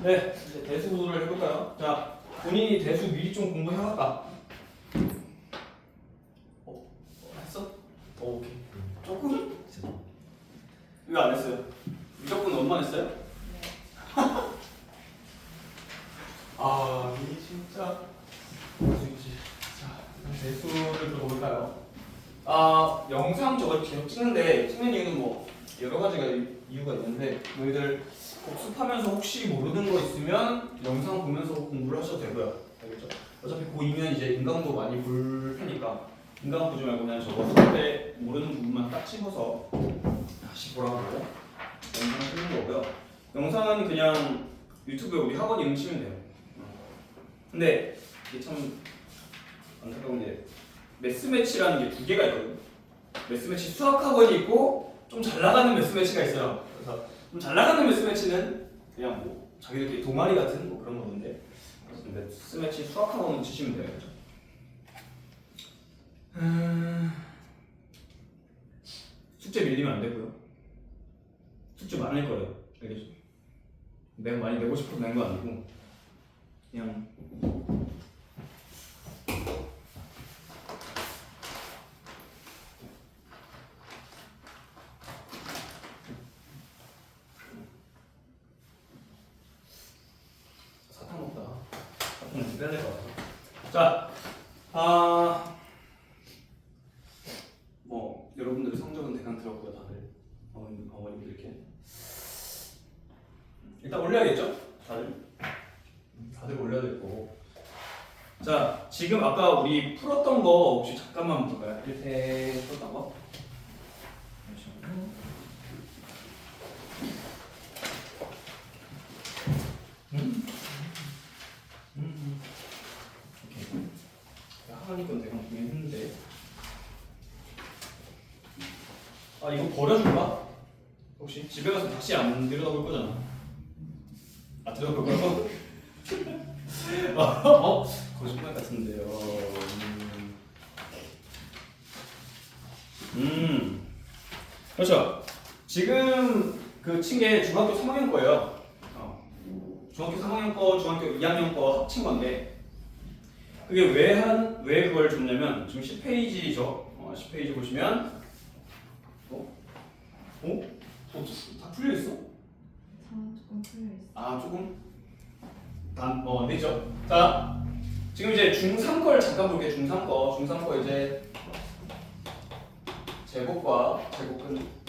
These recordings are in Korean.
네, 이제 대수 구도를 해볼까요? 자, 본인이 대수 미리 좀 공부해왔다. 했어? 오케이. 조금? 왜 안 했어요? 무조건 원만 했어요? 아, 이 진짜 무슨지. 자, 대수를 들어볼까요? 아, 영상 저걸 계속 찍는데 찍는 이유는 뭐 여러 가지가 이유가 있는데 너희들 복습하면서 혹시 모르는 거 있으면 영상 보면서 공부를 하셔도 되고요. 알겠죠? 어차피 고2면 이제 인강도 많이 볼 테니까 인강 보지 말고 그냥 저거 그때 모르는 부분만 딱 집어서 다시 보라고 영상 쓰는 거고요. 영상은 그냥 유튜브에 우리 학원 이름 치면 돼요. 근데 이게 참 안타까운 게 매스매치라는 게 두 개가 있거든요. 매스매치 수학학원이 있고 좀 잘 나가는 매스매치가 있어요. 그래서 좀 잘 나가는 매스매치는 그냥 뭐 자기들끼리 동아리 같은 뭐 그런 거던데 매스매치 수학학원은 치시면 돼요. 숙제 밀리면 안 되고요. 숙제 많을 거예요. 알겠죠? 내가 많이 내고 싶어서 낸 거 아니고 그냥 사탕 먹다 사탕 빼야 될 것 같아. 자, 뭐 여러분들의 성적은 대강 들었고요, 다들 어머님들 이렇게 일단 올려야겠죠, 다들 올려야 될 거고. 자, 지금 아까 우리 풀었던 거 혹시 잠깐만 볼까요? 1회 풀었던 거. 오케이. 하나님 건 대강 보긴 했는데. 아, 이거 버려줄까? 혹시 집에 가서 다시 안 들여다볼 거잖아. 아, 들여다볼 거라고? 거짓말 같은데요. 그렇죠. 지금 그 친 게 중학교 3학년 거예요. 중학교 3학년 거, 중학교 2학년 거 합친 건데 그게 왜 그걸 줬냐면 지금 10페이지죠. 10페이지 보시면 다 풀려 있어? 조금 풀려 있어. 아, 조금? 안 되죠. 자, 지금 이제 중3 걸 잠깐 볼게요. 중3 거 이제 제곱과 제곱근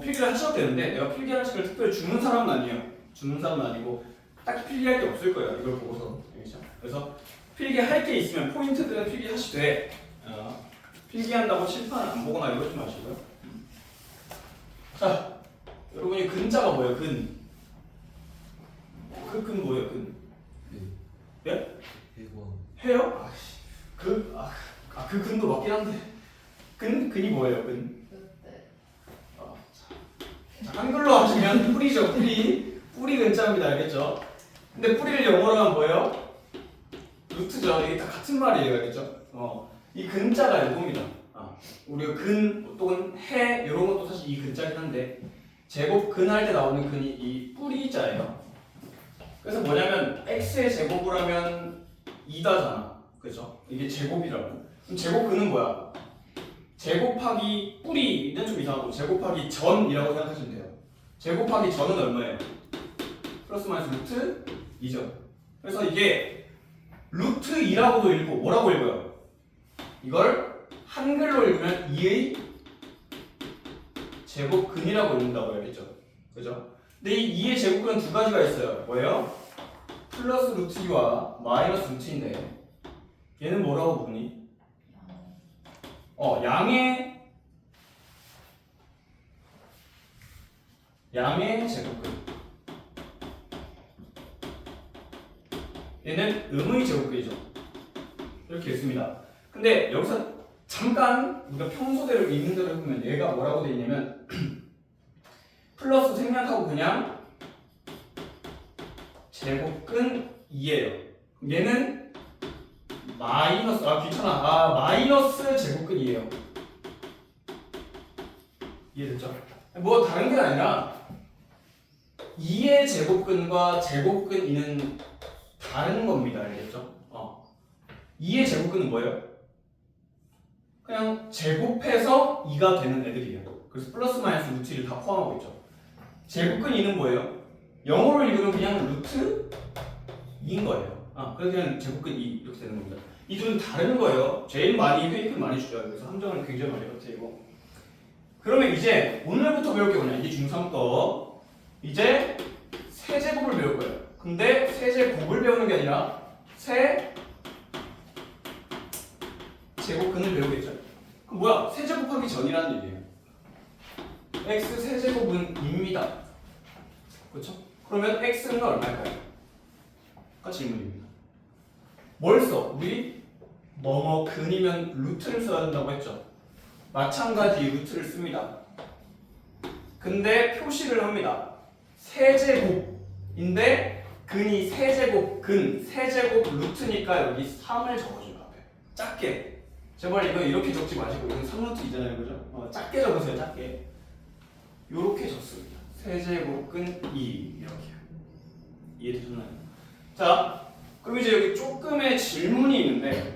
필기를 하셔도 되는데 내가 필기하는 시간을 특별히 주는 사람은 아니에요. 주는 사람은 아니고 딱히 필기할 게 없을 거예요. 이걸 보고서. 알겠죠? 그래서 필기할 게 있으면 포인트들은 필기하시되 필기한다고 칠판 안 보거나 이러지 마시고요. 자, 여러분이 근자가 뭐예요? 근 뭐예요? 근? 예? 해요? 그 근도 맞긴 한데 근이 뭐예요? 근? 자, 한글로 하시면 뿌리죠. 뿌리 근자입니다. 알겠죠? 근데 뿌리를 영어로 하면 뭐예요? 루트죠. 이게 다 같은 말이에요. 알겠죠? 이 근자가 이겁니다. 우리가 근 또는 해 이런 것도 사실 이 근자긴 한데 제곱 근 할 때 나오는 근이 이 뿌리자예요. 그래서 뭐냐면 x의 제곱을 하면 2다잖아. 그죠? 이게 제곱이라고. 그럼 제곱 근은 뭐야? 제곱하기 뿌리는 좀 이상하고 제곱하기 전이라고 생각하시면 돼요. 제곱하기 전은 얼마예요? 플러스 마이너스 루트 2죠. 그래서 이게 루트 2라고도 읽고 뭐라고 읽어요? 이걸 한글로 읽으면 2의 제곱근이라고 읽는다고 알겠죠? 그죠? 근데 이 2의 제곱근은 두 가지가 있어요. 뭐예요? 플러스 루트 2와 마이너스 루트 2인데 얘는 뭐라고 부르니? 양의 제곱근. 얘는 음의 제곱근이죠. 이렇게 있습니다. 근데 여기서 잠깐 우리가 평소대로 읽는 대로 해보면 얘가 뭐라고 돼 있냐면 플러스 생략하고 그냥 제곱근 2예요. 얘는 마이너스 귀찮아. 마이너스 제곱근이에요. 이해됐죠? 뭐 다른 게 아니라 2의 제곱근과 제곱근 2는 다른 겁니다. 알겠죠? 2의 제곱근은 뭐예요? 그냥 제곱해서 2가 되는 애들이에요. 그래서 플러스 마이너스 루트 1을 다 포함하고 있죠. 제곱근 2는 뭐예요? 영어로 읽으면 그냥 루트 2인 거예요. 그래서 그냥 제곱근 2 이렇게 되는 겁니다. 이 둘은 다른 거예요. 제일 많이 회의를 많이 주죠. 그래서 함정을 굉장히 많이 버티고. 그러면 이제 오늘부터 배울 게 뭐냐? 이게 중3 거. 이제 세제곱을 배울 거예요. 근데 세제곱을 배우는 게 아니라 세제곱근을 배우겠죠. 그럼 뭐야? 세제곱하기 전이라는 얘기예요. x 세제곱은 2입니다. 그렇죠? 그러면 x는 얼마일까요? 가 질문입니다. 뭘 써? 우리 뭐뭐 근이면 루트를 써야 된다고 했죠. 마찬가지 루트를 씁니다. 근데 표시를 합니다. 세제곱인데 근이 세제곱 근 세제곱 루트니까 여기 3을 적어줘요. 앞에 작게. 제발 이거 이렇게 적지 마시고 이건 3루트이잖아요, 그죠? 작게 적으세요. 작게. 요렇게 적습니다. 세제곱근 2 이렇게. 이해되셨나요? 자, 그럼 이제 여기 조금의 질문이 있는데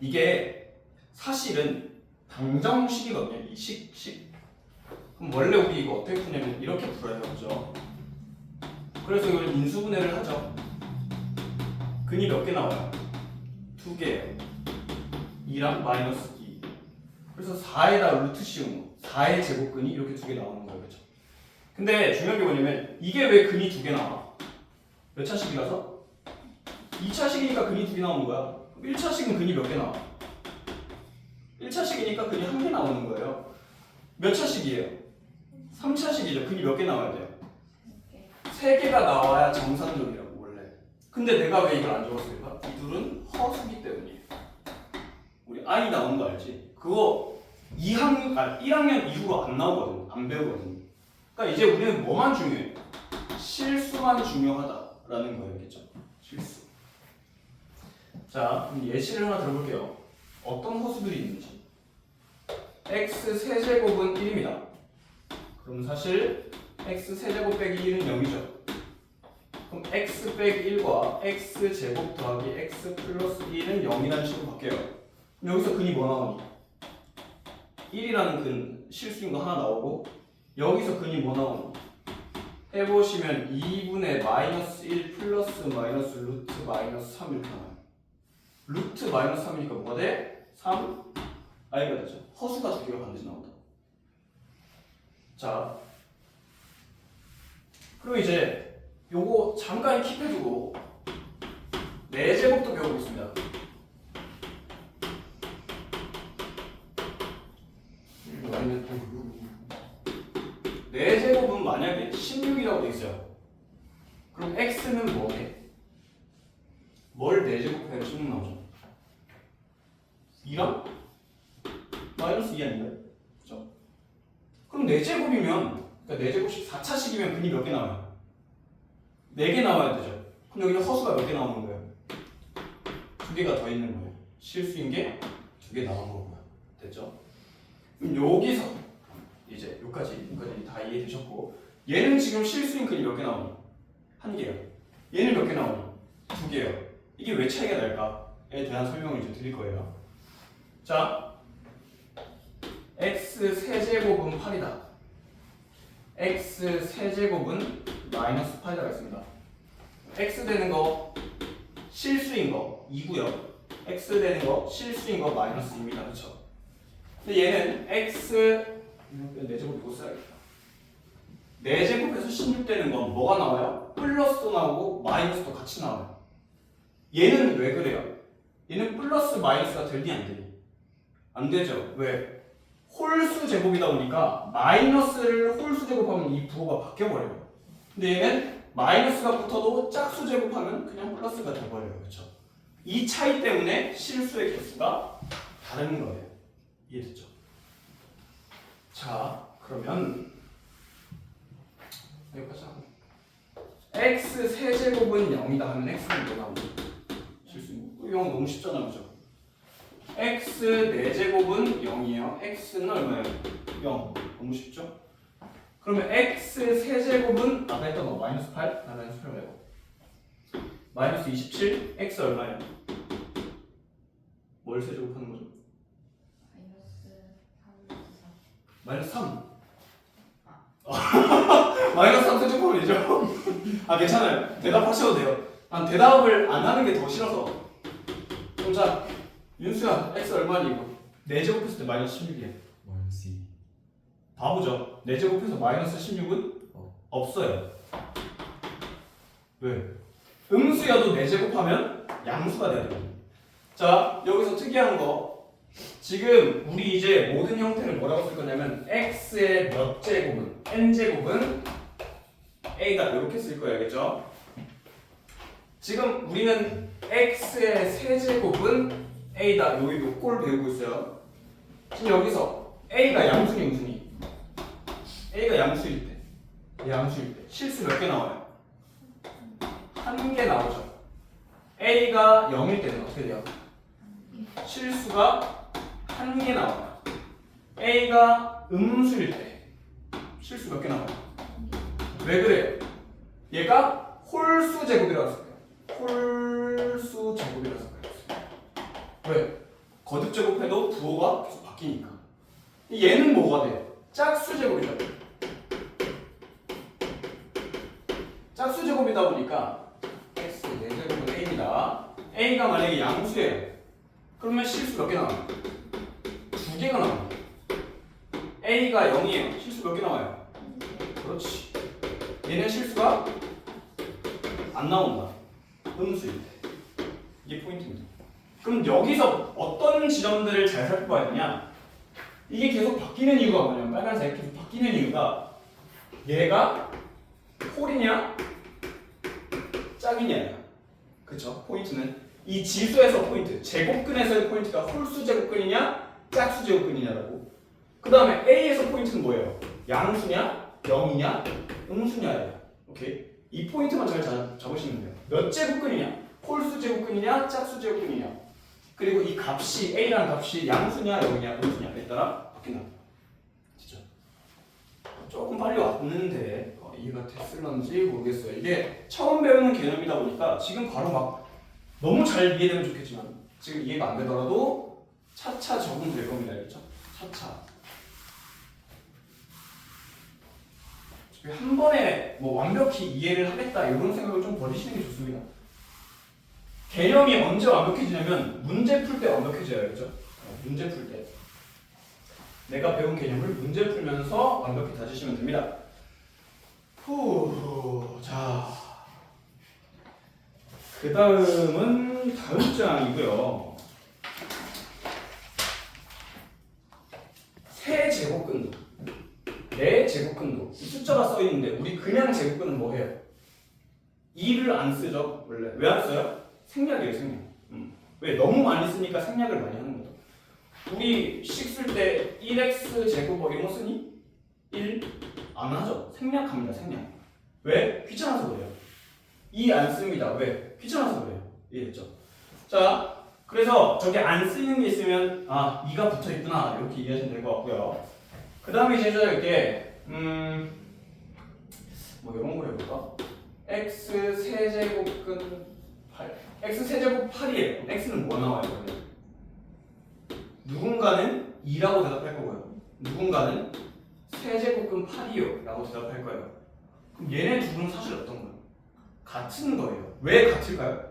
이게 사실은 방정식이거든요. 이 식. 그럼 원래 우리 이거 어떻게 푸냐면 이렇게 풀어요, 그죠? 그래서 이걸 인수분해를 하죠. 근이 몇 개 나와요? 2개예요. 2랑 마이너스 2. 그래서 4에다 루트 씌운 거. 4의 제곱근이 이렇게 2개 나오는 거예요, 그죠? 근데 중요한 게 뭐냐면 이게 왜 근이 2개 나와? 몇 차식이라서? 2차식이니까 근이 2개 나오는 거야. 1차식은 근이 몇 개 나와? 1차식이니까 근이 1개 나오는 거예요. 몇 차식이에요? 3차식이죠. 근이 몇 개 나와야 돼요? 3개가 나와야 정상적이라고 원래. 근데 내가 왜 이걸 안 적었을까? 이 둘은 허수기 때문이에요. 우리 I 나오는 거 알지? 그거 1학년 이후로 안 나오거든. 안 배우거든. 그러니까 이제 우리는 뭐만 중요해? 실수만 중요하다라는 거였겠죠. 실수. 자, 그럼 예시를 하나 들어볼게요. 어떤 허수들이 있는지. x 세제곱은 1입니다. 그럼 사실 x 세제곱 빼기 1은 0이죠. 그럼 x 빼기 1과 x 제곱 더하기 x 플러스 1은 0이라는 식으로 바뀌어요. 그럼 여기서 근이 뭐 나오니? 1이라는 근 실수인 거 하나 나오고 여기서 근이 뭐 나오니? 해보시면 2분의 마이너스 1 플러스 마이너스 루트 마이너스 3 이렇게 나와요. 루트 마이너스 3이니까 뭐가 돼? 3? i가 되죠. 허수가 2개가 반드시 나온다. 자, 그럼 이제 요거 잠깐 킵해두고 4제곱도 배워보겠습니다. 아니면 4제곱은 만약에 16이라고 돼 있어요. 그럼 x는 뭐게? 뭘 4제곱해야 16 나오죠? 2랑 마이너스 2 아닌가요? 그죠? 그럼 4제곱이면 그러니까 4제곱씩 4차식이면 근이 몇 개 나와요? 4개 나와야 되죠. 그럼 여기는 허수가 몇 개 나오는 거예요? 2개가 더 있는 거예요. 실수인 게 2개 나오는 거고요. 됐죠? 그럼 여기서 이제 여기까지 다 이해되셨고 얘는 지금 실수인 근이 몇 개 나오니? 1개요. 얘는 몇 개 나오니? 2개요. 이게 왜 차이가 날까에 대한 설명을 이제 드릴 거예요. 자, x 세제곱은 8이다. x 세제곱은 마이너스 8이라고 했습니다. x 되는 거 실수인 거 2고요. x 되는 거 실수인 거 마이너스 2입니다. 그렇죠? 근데 얘는 x 4제곱 이거 써야겠다. 4제곱에서 16 되는 건 뭐가 나와요? 플러스도 나오고 마이너스도 같이 나와요. 얘는 왜 그래요? 얘는 플러스 마이너스가 되니 안 되니? 안 되죠. 왜? 홀수 제곱이다 보니까 마이너스를 홀수 제곱하면 이 부호가 바뀌어버려요. 근데 얘는 마이너스가 붙어도 짝수 제곱하면 그냥 플러스가 돼버려요. 그렇죠? 이 차이 때문에 실수의 개수가 다른 거예요. 이해됐죠? 자, 그러면 여기까지 하고 x 세제곱은 0이다 하면 x는 뭐 나오니? 실수. 0 너무 쉽잖아, 그죠? x 4제곱은 0이에요. x는 얼마예요? 0. 너무 쉽죠? 그러면 x 세제곱은 아까 했던 거 마이너스 8? 아, 마이너스 8 말고 마이너스 27? x 얼마예요? 뭘 세제곱하는 거죠? 마이너스 3. 마이너스 3. 마이너스 3 세제곱은 되죠? 아, 괜찮아요. 대답하셔도 돼요. 난 대답을 안 하는 게 더 싫어서. 그럼 자, 윤수야, x 얼마니 이거? 4제곱했을 때 마이너스 16이에요. 마이너스 2. 바보죠? 4제곱해서 마이너스 16은 없어요. 왜? 음수여도 4제곱하면 양수가 돼야 돼요. 자, 여기서 특이한 거. 지금 우리 이제 모든 형태를 뭐라고 쓸 거냐면 x의 몇 제곱은 n제곱은 a다 이렇게 쓸 거예요. 알겠죠? 지금 우리는 x의 세제곱은 a다. 요 꼴 배우고 있어요. 지금 여기서 a가 양수니 음수니? a가 양수일 때, 양수일 때 실수 몇 개 나와요? 1개 나오죠. a가 0일 때는 어떻게 돼요? 실수가 1개 나와요. a가 음수일 때 실수 몇 개 나와요? 왜 그래요? 얘가 홀수 제곱이라고 했어요. 홀수 제곱이라서 그랬어요. 왜? 거듭 제곱해도 부호가 계속 바뀌니까. 얘는 뭐가 돼요? 짝수 제곱이죠. 짝수 제곱이다 보니까 x 4제곱은 a입니다. a가 만약에 양수예요. 그러면 실수 몇 개 나와요? 2개가 나와요. a가 0이에요. 실수 몇 개 나와요? 그렇지. 얘는 실수가 안 나온다. 음수일 때. 이게 포인트입니다. 그럼 여기서 어떤 지점들을 잘 살펴봐야 되냐? 이게 계속 바뀌는 이유가 뭐냐면 빨간색 계속 바뀌는 이유가 얘가 홀이냐 짝이냐야. 그쵸? 포인트는 이 지수에서 포인트, 제곱근에서의 포인트가 홀수 제곱근이냐 짝수 제곱근이냐라고. 그 다음에 A에서 포인트는 뭐예요? 양수냐, 0이냐, 음수냐예요. 오케이? 이 포인트만 잘 잡으시면 돼요. 몇 제곱근이냐, 홀수 제곱근이냐, 짝수 제곱근이냐. 그리고 이 값이 A라는 값이 양수냐, 0이냐, 음수냐에 따라 바뀐다. 진짜 조금 빨리 왔는데 이해가 됐을런지 모르겠어요. 이게 처음 배우는 개념이다 보니까 지금 바로 막 너무 잘 이해되면 좋겠지만 지금 이해가 안 되더라도 차차 적응될 겁니다. 알겠죠? 차차. 한 번에 뭐 완벽히 이해를 하겠다 이런 생각을 좀 버리시는 게 좋습니다. 개념이 언제 완벽해지냐면 문제 풀 때 완벽해져요. 알겠죠? 문제 풀 때. 내가 배운 개념을 문제 풀면서 완벽히 다지시면 됩니다. 자, 그 다음은 다음 장이고요. 세 제곱근도, 네 제곱근도. 숫자가 써 있는데 우리 그냥 제곱근은 뭐 해요? 2를 안 쓰죠 원래. 왜 안 써요? 생략이에요, 생략. 왜? 너무 많이 쓰니까 생략을 많이 하는 거죠. 우리 식 쓸 때 1x 제곱 뭐 이런 거 쓰니? 1 안 하죠. 생략합니다. 생략. 왜? 귀찮아서 그래요. 2 안 씁니다. 왜? 귀찮아서 그래요. 이해했죠? 자, 그래서 저기 안 쓰이는 게 있으면 아 2가 붙어 있구나 이렇게 이해하시면 될 것 같고요. 그 다음에 이제 이렇게 뭐 이런 걸 해볼까? x 세제곱근 8 x 세제곱 8이에요. x는 뭐 나와요? 그러면? 누군가는 2라고 대답할 거고요. 누군가는 세제곱근 8이요 라고 대답할 거예요. 그럼 얘네 두 분은 사실 어떤 거예요? 같은 거예요. 왜 같을까요?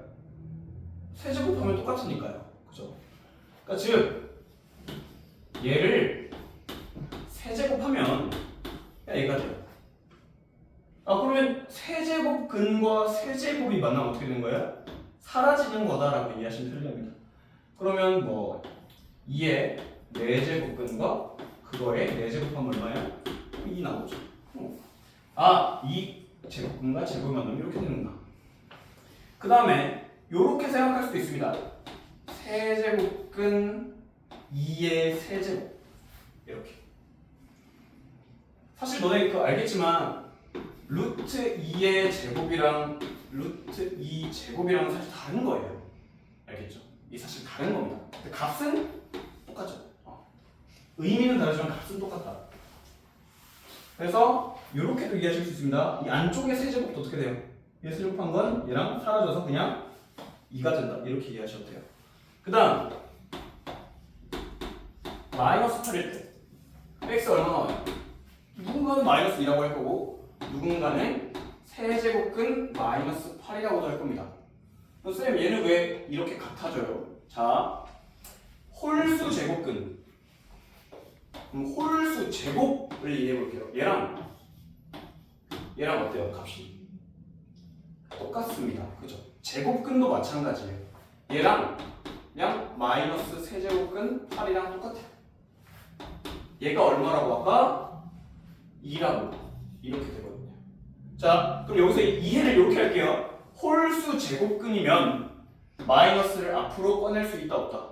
세제곱하면 똑같으니까요. 그죠? 그러니까 즉 얘를 세제곱하면 그냥 얘가 돼요. 아 그러면 세제곱근과 세제곱이 만나면 어떻게 되는 거예요? 사라지는 거다라고 이해하시면 틀립니다. 그러면 뭐 2의 4제곱근과 그거의 4제곱하면 얼마예요? 2 나오죠. 아, 2제곱근과 제곱이 만나면 이렇게 되는구나. 그 다음에 이렇게 생각할 수도 있습니다. 세제곱근 2의 세제곱 이렇게. 사실 너네 그거 알겠지만 루트 2의 제곱이랑 루트 2 제곱이랑 사실 다른 거예요. 알겠죠? 이게 사실 다른 겁니다. 근데 값은 똑같죠. 의미는 다르지만 값은 똑같다. 그래서 이렇게도 이해하실 수 있습니다. 이 안쪽의 세제곱도 어떻게 돼요? 얘 세제곱한 건 얘랑 사라져서 그냥 2가 된다. 이렇게 이해하셔도 돼요. 그 다음 마이너스 8일 때 x 얼마 나와요? 누군가는 마이너스 2라고 할 거고 누군가는 세제곱근 마이너스 8이라고도 할 겁니다. 그럼 쌤 얘는 왜 이렇게 같아져요? 자, 홀수 제곱근 그럼 홀수 제곱을 이해해 볼게요. 얘랑 어때요? 값이 똑같습니다. 그죠? 제곱근도 마찬가지예요. 얘랑 그냥 마이너스 세제곱근 8이랑 똑같아요. 얘가 얼마라고 아까 2라고 이렇게 되거든요. 자, 그럼 여기서 이해를 이렇게 할게요. 홀수 제곱근이면 마이너스를 앞으로 꺼낼 수 있다 없다?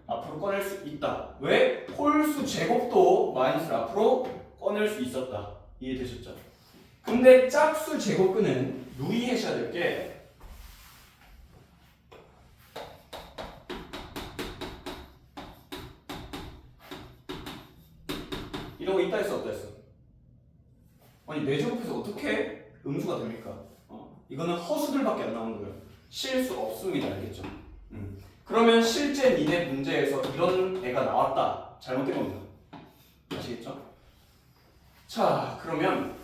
앞으로 꺼낼 수 있다. 왜? 홀수 제곱도 마이너스를 앞으로 꺼낼 수 있었다. 이해되셨죠? 근데 짝수 제곱근은 유의하셔야 될 게 이런 거 있다 했어 없다 했어? 아니 4제곱해서 어떻게 음수가 됩니까? 이거는 허수들밖에 안 나오는 거예요. 실 수 없습니다. 알겠죠? 그러면 실제 니네 문제에서 이런 애가 나왔다. 잘못된 겁니다. 아시겠죠? 자, 그러면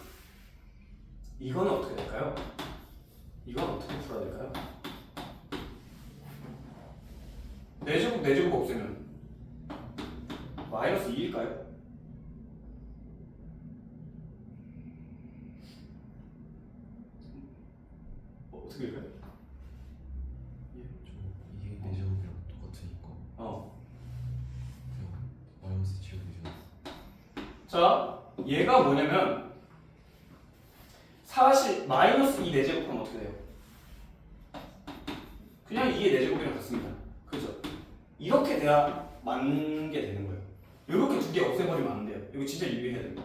이거는 어떻게 될까요? 이건 어떻게 풀어야 될까요? 4제곱 없애면 마이너스 2일까요? 어떻게 될까요? 이게 4제곱이랑 똑같으니까 그냥 마이너스 지우개죠. 자, 얘가 뭐냐면 사실 마이너스 2 4제곱하면 어떻게 돼요? 그냥 2의 4제곱이랑 같습니다. 그죠? 이렇게 돼야 맞는 게 되는 거예요. 이렇게 두 개 없애버리면 안 돼요. 이거 진짜 유의해야 됩니다.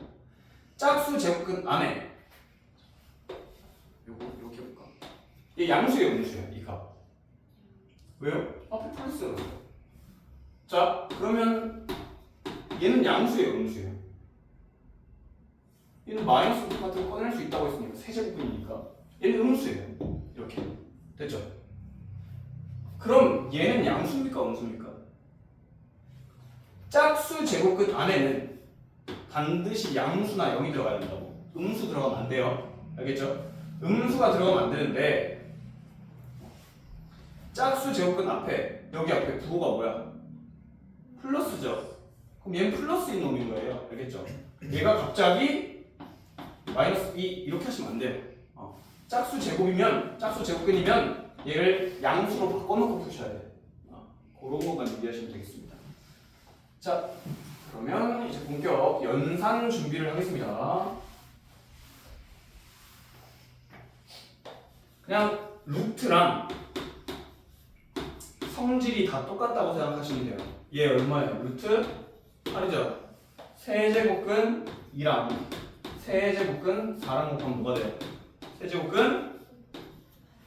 짝수 제곱근 안에 요거 이렇게 해볼까? 얘 양수예요, 음수예요, 이 값. 왜요? 앞에 플러스가 있어요. 자, 그러면 얘는 양수예요, 음수예요? 얘는 마이너스 같은 거 꺼낼 수 있다고 했으니까 세제곱이니까 얘는 음수예요. 이렇게 됐죠? 그럼 얘는 양수입니까, 음수입니까? 짝수 제곱근 안에는 반드시 양수나 0이 들어가야 된다고. 음수 들어가면 안 돼요. 알겠죠? 음수가 들어가면 안 되는데 짝수 제곱근 앞에 여기 앞에 부호가 뭐야? 플러스죠. 그럼 얘는 플러스인 놈인 거예요. 알겠죠? 얘가 갑자기 마이너스 2 이렇게 하시면 안 돼요. 짝수 제곱근이면 얘를 양수로 바꿔놓고 푸셔야 돼요. 그런 것만 유의하시면 되겠습니다. 자, 그러면 이제 본격 연산 준비를 하겠습니다. 그냥 루트랑 성질이 다 똑같다고 생각하시면 돼요. 얘 얼마예요? 루트 8이죠. 세제곱근 2랑 세제곱근 4랑 곱하면 뭐가 돼요? 세제곱근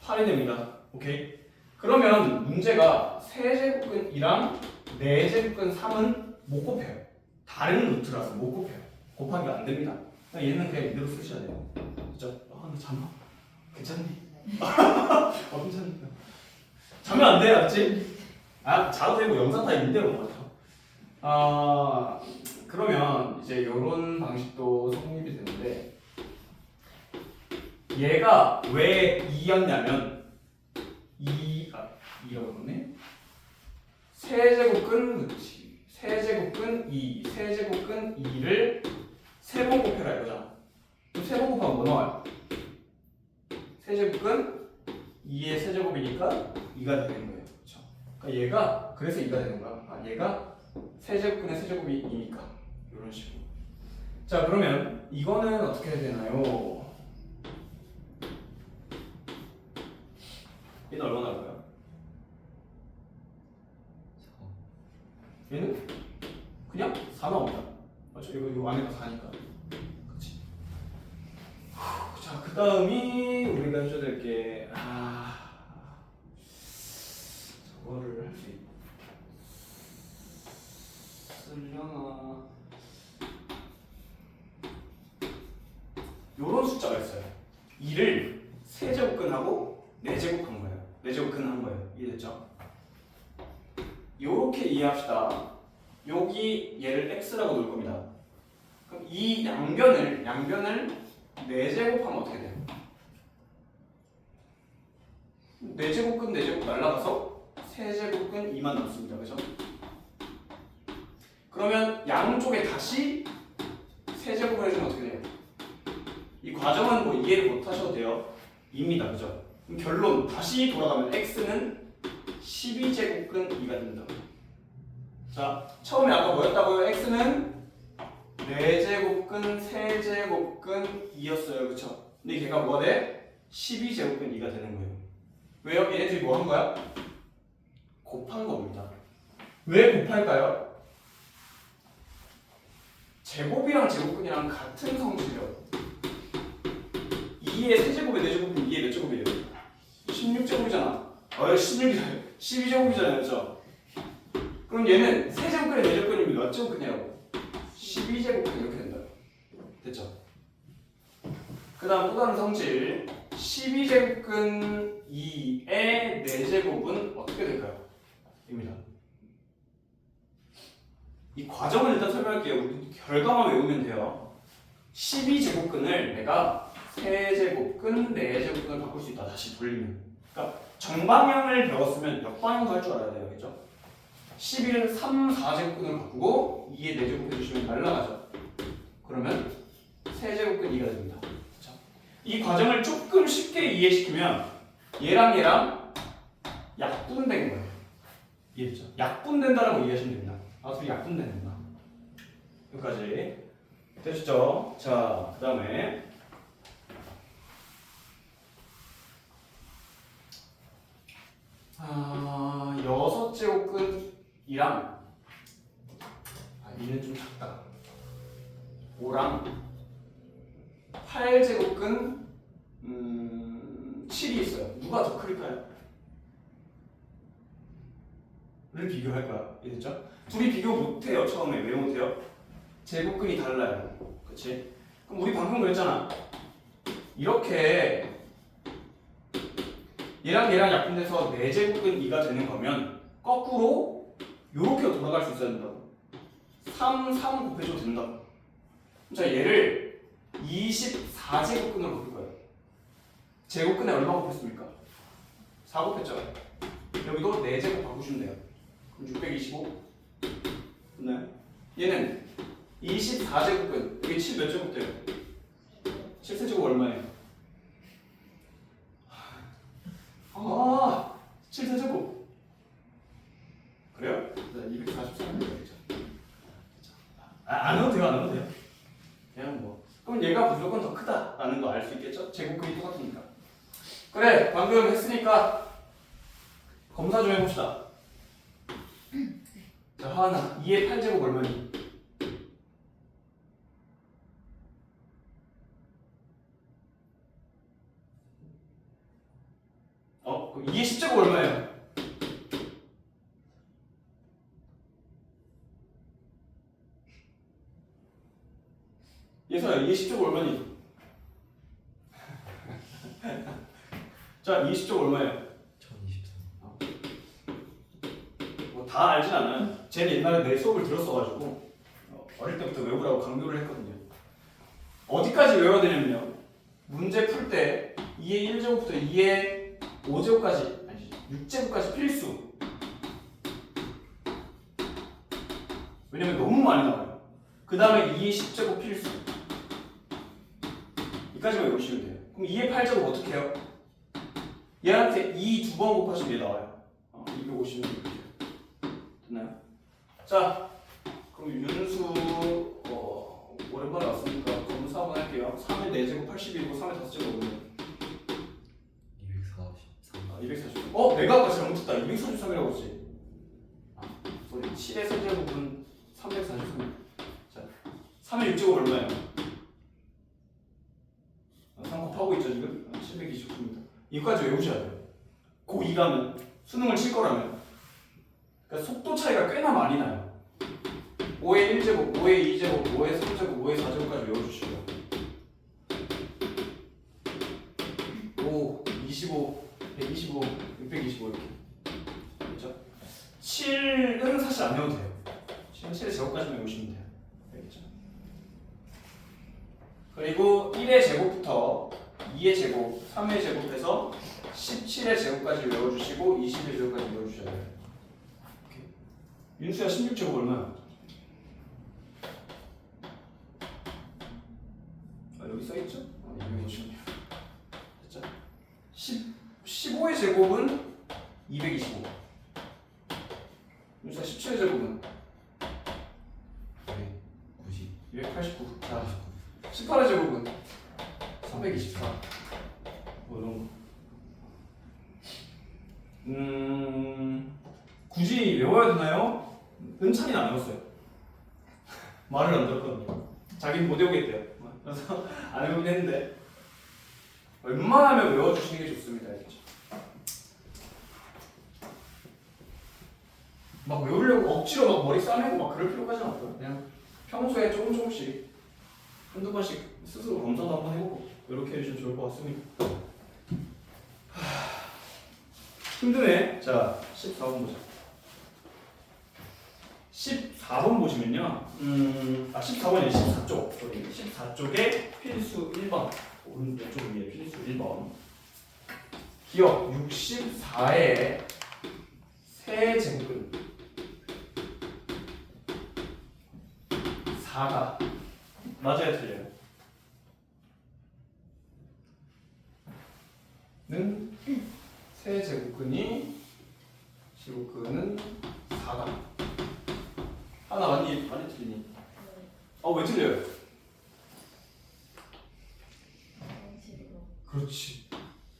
8이 됩니다. 오케이? 그러면 문제가 세제곱근 2랑 4제곱근 3은 못 곱해요. 다른 루트라서 못 곱해요. 곱하기가 안 됩니다. 얘는 그냥 이대로 쓰셔야 돼요. 그죠? 나 잠아. 괜찮니? 괜찮니? 자면 안 돼, 알았지? 자도 되고 영상 타임인데요, 뭐. 그러면 이제 이런 방식도 성립이 되는데 얘가 왜 2였냐면 2라고 그러네. 세제곱근 그치. 세제곱근 2, 세제곱근 2를 세 번 곱해라 이거잖아. 그럼 세 번 곱하면 뭐 나와요? 세제곱근 2의 세제곱이니까 2가 되는 거예요. 그렇죠? 그러니까 얘가 그래서 2가 되는 거야. 얘가 세제곱근의 세제곱이 2니까 이런 식으로. 자, 그러면 이거는 어떻게 해야 되나요? 얘는 얼마 나올까요? 얘는 그냥 4 나옵니다. 맞죠? 이거 안에가 4니까. 그렇지. 자, 그 다음이 우리가 해줘야 될 게 저거를 할 수 있나? 제곱근하고 4제곱 한 거예요. 4제곱근 한 거예요. 이해됐죠? 요렇게 이해합시다. 여기 얘를 x라고 놓을 겁니다. 그럼 이 양변을 4제곱하면 어떻게 돼요? 4제곱근 4제곱 날라가서 3제곱근 2만 남습니다. 그죠? 그러면 양쪽에 다시 3제곱을 해주면 어떻게 돼요? 이 과정은 뭐 이해를 못 하셔도 돼요. 입니다. 그죠? 그럼 결론 다시 돌아가면 x는 12제곱근 2가 된다. 자, 처음에 아까 뭐였다고요? x는 4제곱근 3제곱근 2였어요. 그쵸? 근데 걔가 뭐가 돼? 12제곱근 2가 되는 거예요. 왜요? 얘네들이 뭐 한 거야? 곱한 겁니다. 왜 곱할까요? 제곱이랑 제곱근이랑 같은 성질이요. 2의 세제곱에 4제곱은 2의 몇 제곱이에요? 16제곱이잖아. 16이잖아요. 12제곱이잖아요. 그렇죠? 그럼 얘는 세제곱근에 4제곱근이면 몇 제곱근이라고? 12제곱근 이렇게 된다. 됐죠? 그 다음 또 다른 성질 12제곱근 2의 4제곱은 어떻게 될까요? 입니다. 이 과정을 일단 설명할게요. 우리 결과만 외우면 돼요. 12제곱근을 내가 3제곱근, 4제곱근을 바꿀 수 있다. 다시 돌리면. 그러니까 정방향을 배웠으면 역방향도 할 줄 알아야 돼요. 그죠? 11을 3, 4제곱근으로 바꾸고 2에 4제곱 해주시면 날라가죠. 그러면 3제곱근 2가 됩니다. 그쵸? 이 과정을 조금 쉽게 이해시키면 얘랑 약분된 거예요. 이해했죠? 약분된다라고 이해하시면 됩니다. 아, 둘이 약분된다. 여기까지 되셨죠? 자, 그 다음에 6제곱근이랑 2는 좀 작다. 5랑 8제곱근 7이 있어요. 누가 더 클까요? 를 비교할 거야. 이해됐죠? 둘이 비교 못해요. 처음에 왜 못해요? 제곱근이 달라요. 그치? 그럼 우리 방금 그랬잖아. 이렇게 얘랑 약분돼서 4제곱근 2가 되는 거면 거꾸로 이렇게 돌아갈 수 있어야 된다고. 3 곱해줘도 된다고. 자, 얘를 24제곱근으로 바꿀 거예요. 제곱근에 얼마 곱했습니까? 4 곱했죠? 여기도 4제곱 바꾸시면 돼요. 그럼 625 됐나요? 얘는 24제곱근 여기 7 몇 제곱 돼요? 7세제곱 얼마예요? 7세제곱 그래요? 243이죠. 안 해도 돼요. 안 해도 돼요. 그냥 뭐 그럼 얘가 무조건 더 크다라는 거 알 수 있겠죠? 제곱근이 똑같으니까. 그래, 방금 했으니까 검사 좀 해봅시다. 자, 하나 2의 8제곱 얼마니? 그럼 2의 10제곱 얼마예요? 예서야 2의 10제곱 얼마니? 자, 2의 10제곱 얼마예요? 1023. 뭐 다 알진 않아요. 쟤는 옛날에 내 수업을 들었어가지고 어릴 때부터 외우라고 강요를 했거든요. 어디까지 외워야 되냐면요. 문제 풀 때 2의 1제곱부터 2의 5제곱까지 아니 6제곱까지 필수. 왜냐면 너무 많이 나와요. 그 다음에 2의 10제곱 필수. 이까지만 외우시면 돼요. 그럼 2의 8제곱 어떻게 해요? 얘한테 2 두 번 곱하시면 얘 나와요. 250은 이렇게 됐나요? 자, 그럼 윤수 오랜만에 왔으니까 검사 한번 할게요. 3의 4제곱 80이고 3의 5제곱은 243. 240. 내가 아까 잘못했다. 243이라고 했지. 소리. 7의 세제곱은 343. 자, 3의 6제곱 얼마예요? 3 곱하고 있죠 지금? 729입니다. 이거까지 외우셔야 돼요. 고2라면 수능을 칠 거라면. 그러니까 속도 차이가 꽤나 많이 나요. 5의 1제곱, 5의 2제곱, 5의 3제곱, 5의 4제곱까지 외워주시고요. 5, 25, 125, 625 이렇게. 그렇죠? 7은 사실 안 외워도 돼요. 7의 제곱까지만 외우시면 돼요. 알겠죠? 그리고 1의 제곱부터 2의 제곱, 3의 제곱해서 17의 제곱까지 외워주시고 20의 제곱까지 외워주셔야 돼요. 오케이. 윤수야 16제곱 얼마야? 여기 써있죠? 여기 보시면 돼요. 됐죠? 15의 제곱은 225. 윤수야 17의 제곱은 90. 289. 자, 18의 제곱은 324. 뭐 이런 거. 굳이 외워야 되나요? 은찬이는 안 외웠어요. 말을 안 들었거든요. 자기는 못 외우겠대요. 그래서 안 외우긴 했는데 웬만하면 외워주시는 게 좋습니다. 알겠죠? 막 외우려고 억지로 막 머리 싸매고 막 그럴 필요까지는 없고요. 그냥 평소에 조금씩 한두 번씩 스스로 검사도 한번 해보고 이렇게 해주시면 좋을 것 같습니다. 힘드네. 자, 14번 보자. 14번 보시면요. 14번이 14쪽. 14쪽에 필수 1번. 오른쪽 위에 필수 1번. 기억 64의 세제곱은 4가 맞아요, 틀려요? 는 세제곱근이 제곱근은 4다. 하나 많이 틀리니? 왜 틀려요? 그렇지.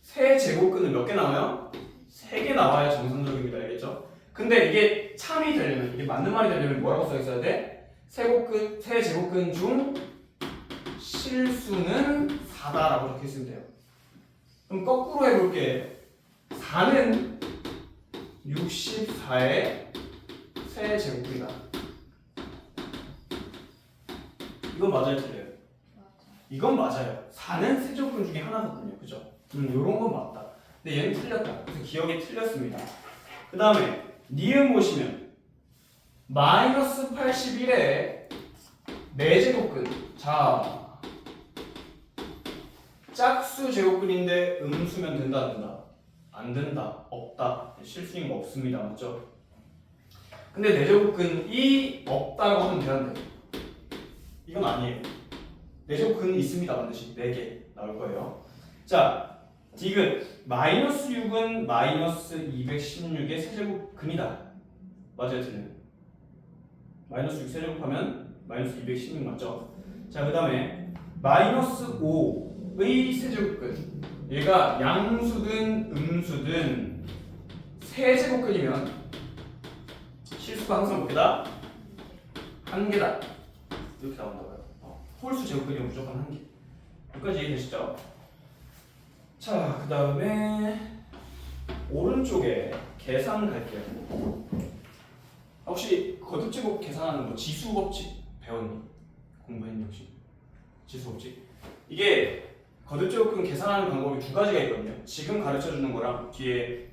세제곱근은 몇 개 나와요? 3개 나와야 정상적입니다. 알겠죠? 근데 이게 참이 되려면, 이게 맞는 말이 되려면 뭐라고 써 있어야 돼? 세제곱근 중 실수는 4다라고 적혀 있으면 돼요. 그럼 거꾸로 해볼게. 4는 64의 세제곱근이다. 이건 맞아요, 틀려요? 이건 맞아요. 4는 세제곱근 중에 하나거든요. 그죠? 요런 건 맞다. 근데 얘는 틀렸다. 그래서 기억이 틀렸습니다. 그 다음에 니은 보시면 마이너스 81의 4제곱근. 자, 짝수 제곱근인데 음수면 된다, 안 된다? 안 된다, 없다. 실수인 거 없습니다. 맞죠? 근데 4제곱근이 없다라고 하면 되는데 이건 아니에요. 4제곱근이 있습니다. 반드시 4개 나올 거예요. 자, 디귿 마이너스 6은 마이너스 216의 세제곱근이다. 맞아요, 틀려요? 마이너스 6 세제곱하면 마이너스 216 맞죠? 자, 그 다음에 마이너스 5의 세제곱근. 얘가 양수든 음수든 세제곱근이면 실수가 항상 몇 개다? 1개다. 이렇게 나온다고요. 홀수 제곱근이면 무조건 1개. 여기까지 이해되시죠? 자, 그 다음에 오른쪽에 계산 갈게요. 혹시 거듭제곱 계산하는 거 지수 법칙 배웠니? 공부했니 혹시? 지수 법칙? 이게 거듭제곱근 계산하는 방법이 2가지가 있거든요. 지금 가르쳐주는 거랑 뒤에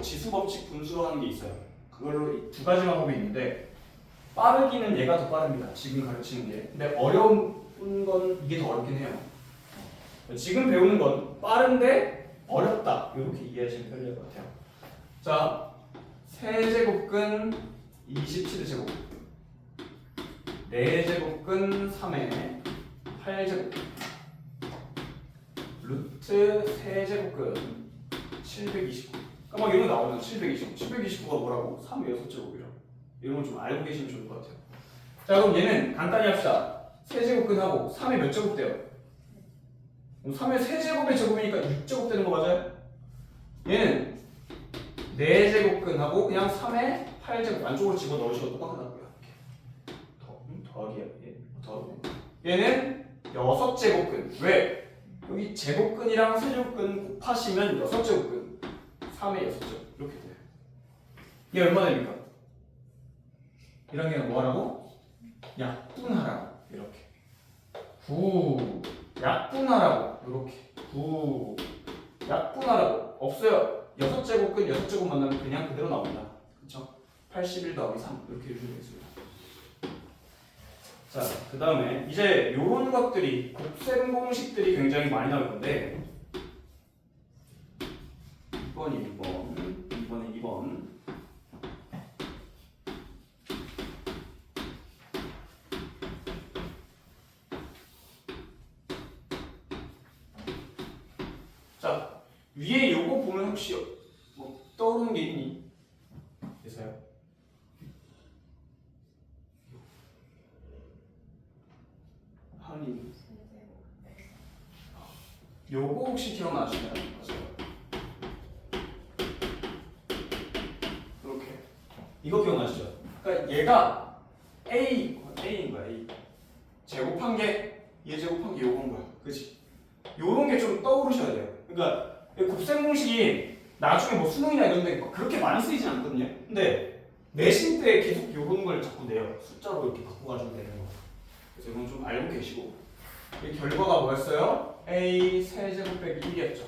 지수 법칙 분수로 하는 게 있어요. 그걸로 2가지 방법이 있는데 빠르기는 얘가 더 빠릅니다. 지금 가르치는 게. 근데 어려운 건 이게 더 어렵긴 해요. 지금 배우는 건 빠른데 어렵다. 이렇게 이해하시면 편리할 것 같아요. 자, 세제곱근 27의 제곱, 4제곱근 3의 8제곱, 루트 세제곱근 729. 막 이런 거 나오면 729. 729가 뭐라고? 3의 6제곱이라. 이런 걸 좀 알고 계시면 좋을 것 같아요. 자, 그럼 얘는 간단히 합시다. 세제곱근하고 3의 몇 제곱 돼요? 3의 세제곱의 제곱이니까 6제곱 되는 거 맞아요? 얘는 4제곱근하고 그냥 3의 8제곱 안쪽으로 집어넣으셔도 똑같다고요. 더하기야. 얘는 6제곱근. 왜? 여기 제곱근이랑 세제곱근 곱하시면 6제곱근. 3의 6제곱. 이렇게 돼요. 얘 얼마 됩니까? 1학년은 뭐 하라고? 약분하라고. 이렇게. 약분하라고. 이렇게. 약분하라고 없어요. 6제곱근 6제곱 만나면 그냥 그대로 나옵니다. 그쵸? 81 더하기 3 이렇게 해주면 되겠습니다. 자, 그 다음에 이제 요런 것들이 곱셈 공식들이 굉장히 많이 나올 건데 2번이 1번, 2번에 2번. 자, 위에 요거 보면 혹시 뭐 떠오르는 게 있니? 그래서요? 하은이 요거 혹시 기억나시나요? 맞아요. 이렇게 이거 기억나시죠? 그러니까 얘가 A인 거야. A 제곱한 게 얘 제곱한 게 요건 거야. 그치? 요런 게 좀 떠오르셔야 돼요. 그러니까 곱셈 공식이 나중에 뭐 수능이나 이런 데 그렇게 많이 쓰이진 않거든요. 근데 내신 때 계속 요런 걸 자꾸 내요. 숫자로 이렇게 바꿔가지고 내는 거. 그래서 이건 좀 알고 계시고 이 결과가 뭐였어요? A 세제곱 빼기 1이었죠.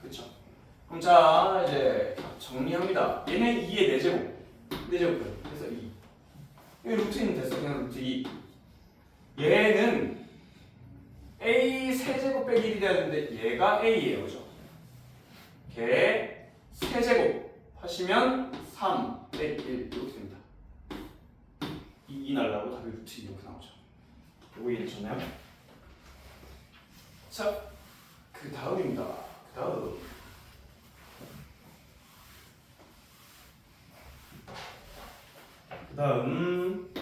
그쵸? 그럼 자 이제 정리합니다. 얘는 2의 4제곱 4제곱 그래서 2 여기 루트는 됐어. 그냥 루트 2 얘는 A 세제곱 빼기 1이 돼야 되는데 얘가 A예요. 그죠? 걔 세제곱 하시면 3 빼기 1 이렇게 됩니다. 2 날라고 답이 루트 2 이렇게 나오죠. 요거 이해되셨나요? 자, 그 다음입니다. 그 다음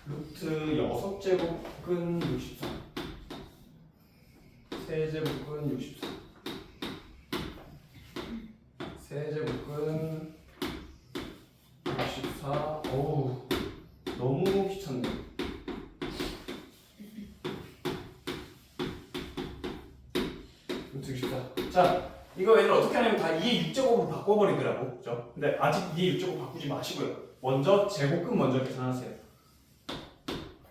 루트 6제곱근 63 세제곱근 63 세제곱근 64 어우 너무 귀찮네. 루트 64 자 이거 얘를 어떻게 하냐면 다 2의 6제곱으로 바꿔버리더라고. 그죠? 근데 아직 2의 6제곱 바꾸지 마시고요. 먼저 제곱근 먼저 계산하세요.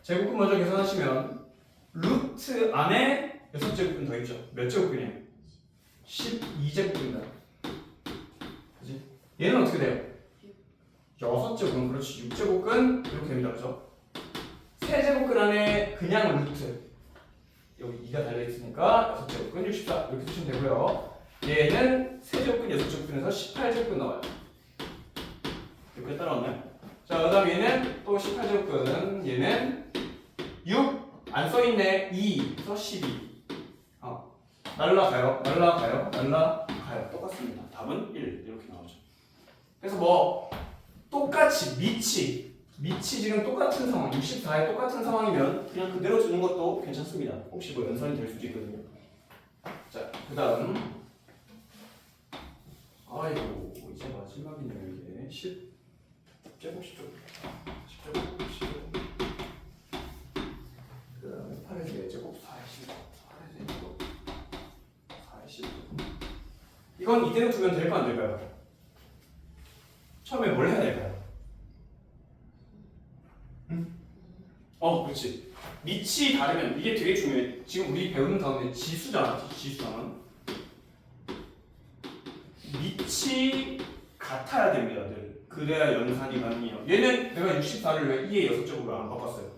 제곱근 먼저 계산하시면 루트 안에 6제곱근 더 있죠. 몇 제곱근이야? 12제곱근이다. 그지? 얘는 어떻게 돼요? 6제곱근 그렇지. 6제곱근 이렇게 됩니다. 그죠? 세제곱근 안에 그냥 루트 여기 2가 달려있으니까 6제곱근 64 이렇게 쓰시면 되고요. 얘는 세제곱근 6제곱근에서 18제곱근 나와요. 이렇게 따라왔나요? 자, 그 다음 얘는 또 18제곱근 얘는 6 안 써있네 2에서 12 날라가요 똑같습니다. 답은 1 이렇게 나오죠. 그래서 뭐 똑같이 밑이 지금 똑같은 상황 64에 똑같은 상황이면 그냥 그대로 주는 것도 괜찮습니다. 혹시 뭐 연산이 될 수도 있거든요. 자, 그 다음 아이고 이제 마지막이네요. 이게 10제곱 10제곱 그 다음에 8에서 4제곱 40 8에서 40 이건 이대로 두면 될까 안 될까요? 처음에 뭘 해야 될까요? 그렇지. 밑이 다르면 이게 되게 중요해. 지금 우리 배우는 가운데 지수잖아. 지수는 밑이 같아야 됩니다. 늘. 그래야 연산이 가능해요. 얘는 내가 64를 왜 2의 6제곱으로 안 바꿨어요?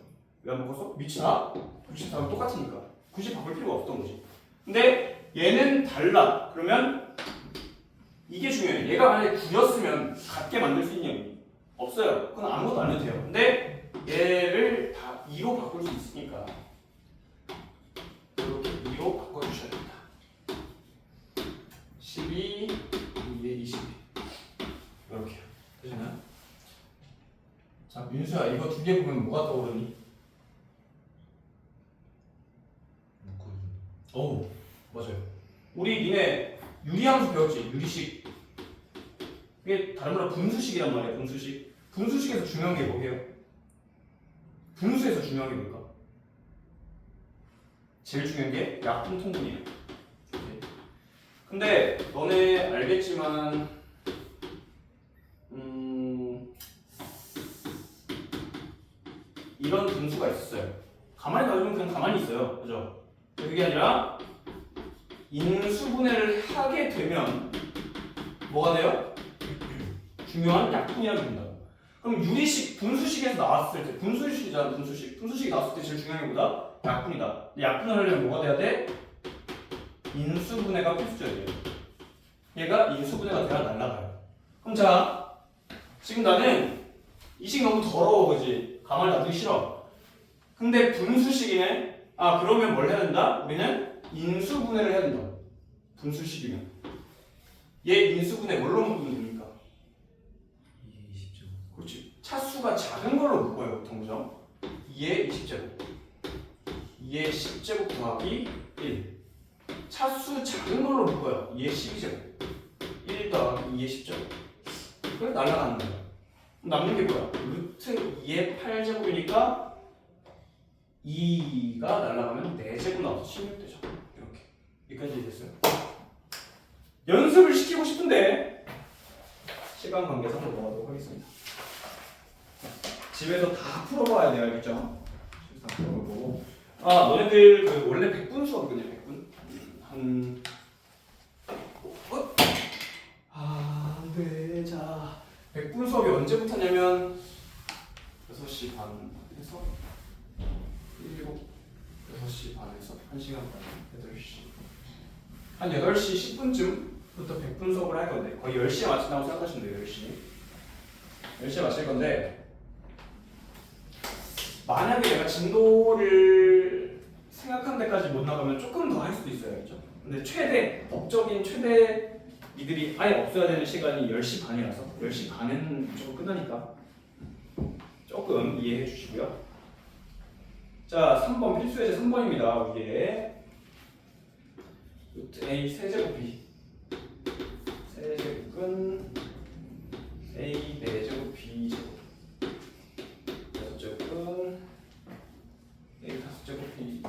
왜 안 바꿨어? 밑이 다 64랑 똑같으니까 굳이 바꿀 필요가 없던 거지. 근데 얘는 달라. 그러면 이게 중요해. 얘가 만약에 9였으면 같게 만들 수 있냐? 없어요. 그건 아무것도 안 해도 돼요. 근데 얘를 다 2로 바꿀 수 있으니까 이렇게 2로 바꿔주셔야 됩니다. 12, 2에 22 이렇게 되시나요? 자, 민수야 이거 두 개 보면 뭐가 떠오르니? 어우 맞아요. 우리 니네 유리함수 배웠지? 유리식. 이게 다른 말로 분수식이란 말이야. 분수식에서 중요한 게 뭐예요? 분수에서 중요한 게 뭘까? 제일 중요한 게 약분 통분이에요. 근데 너네 알겠지만 이런 분수가 있었어요. 가만히 놔두면 그냥 가만히 있어요. 그죠? 그게 아니라 인수분해를 하게 되면 뭐가 돼요? 중요한 약분이라고 된다고. 그럼 유리식, 분수식에서 나왔을 때 분수식이잖아. 분수식이 나왔을 때 제일 중요한 게 뭐다? 약분이다. 약분을 하려면 뭐가 돼야 돼? 인수분해가 필수적이에요. 얘가 인수분해가 돼야 날라가요. 그럼 자, 지금 나는 이 식 너무 더러워, 그지? 가만히 놔두기 싫어. 근데 분수식이네? 아, 그러면 뭘 해야 된다? 우리는 인수분해를 해야 된다. 분수식이면. 얘 인수분해 뭘로 묶으면 됩니까? 20점. 그렇지. 차수가 작은 걸로 묶어요, 보통, 그죠? 2의 20제곱. 2의 10제곱 더하기 1. 차수 작은 걸로 묶어요. 2의 12제곱. 1 더하기 2의 10제곱. 그래 날아가는 거야. 남는 게 뭐야? 루트 2의 8제곱이니까 2가 날아가면 4제곱 나와서 16되죠. 이렇게. 여기까지 됐어요. 연습을 시키고 싶은데 시간 관계상 넘어가도록 하겠습니다. 집에서 다 풀어봐야 돼요, 알겠죠? 집에서 다 풀어보고. 아, 너네들 그 원래 100분 수업이거든요, 100분. 안 돼. 자, 100분 수업이 언제부터냐면 6시 반에서 6시 반에서 1시간 반, 8시. 한 8시 10분쯤부터 100분 수업을 할 건데 거의 10시에 마친다고 생각하시면 돼요. 10시에 마칠 건데 만약에 내가 진도를 생각한 데까지 못 나가면 조금 더 할 수도 있어요. 그렇죠? 근데 최대, 법적인 최대 이들이 아예 없어야 되는 시간이 10시 반이라서 10시 반에는 조금 끝나니까 조금 이해해 주시고요. 자, 3번 필수예제 3번입니다. 위에 루트 A 세제곱 B 세제곱은 A 4제곱 B 제곱 6제곱은 A 5제곱 B.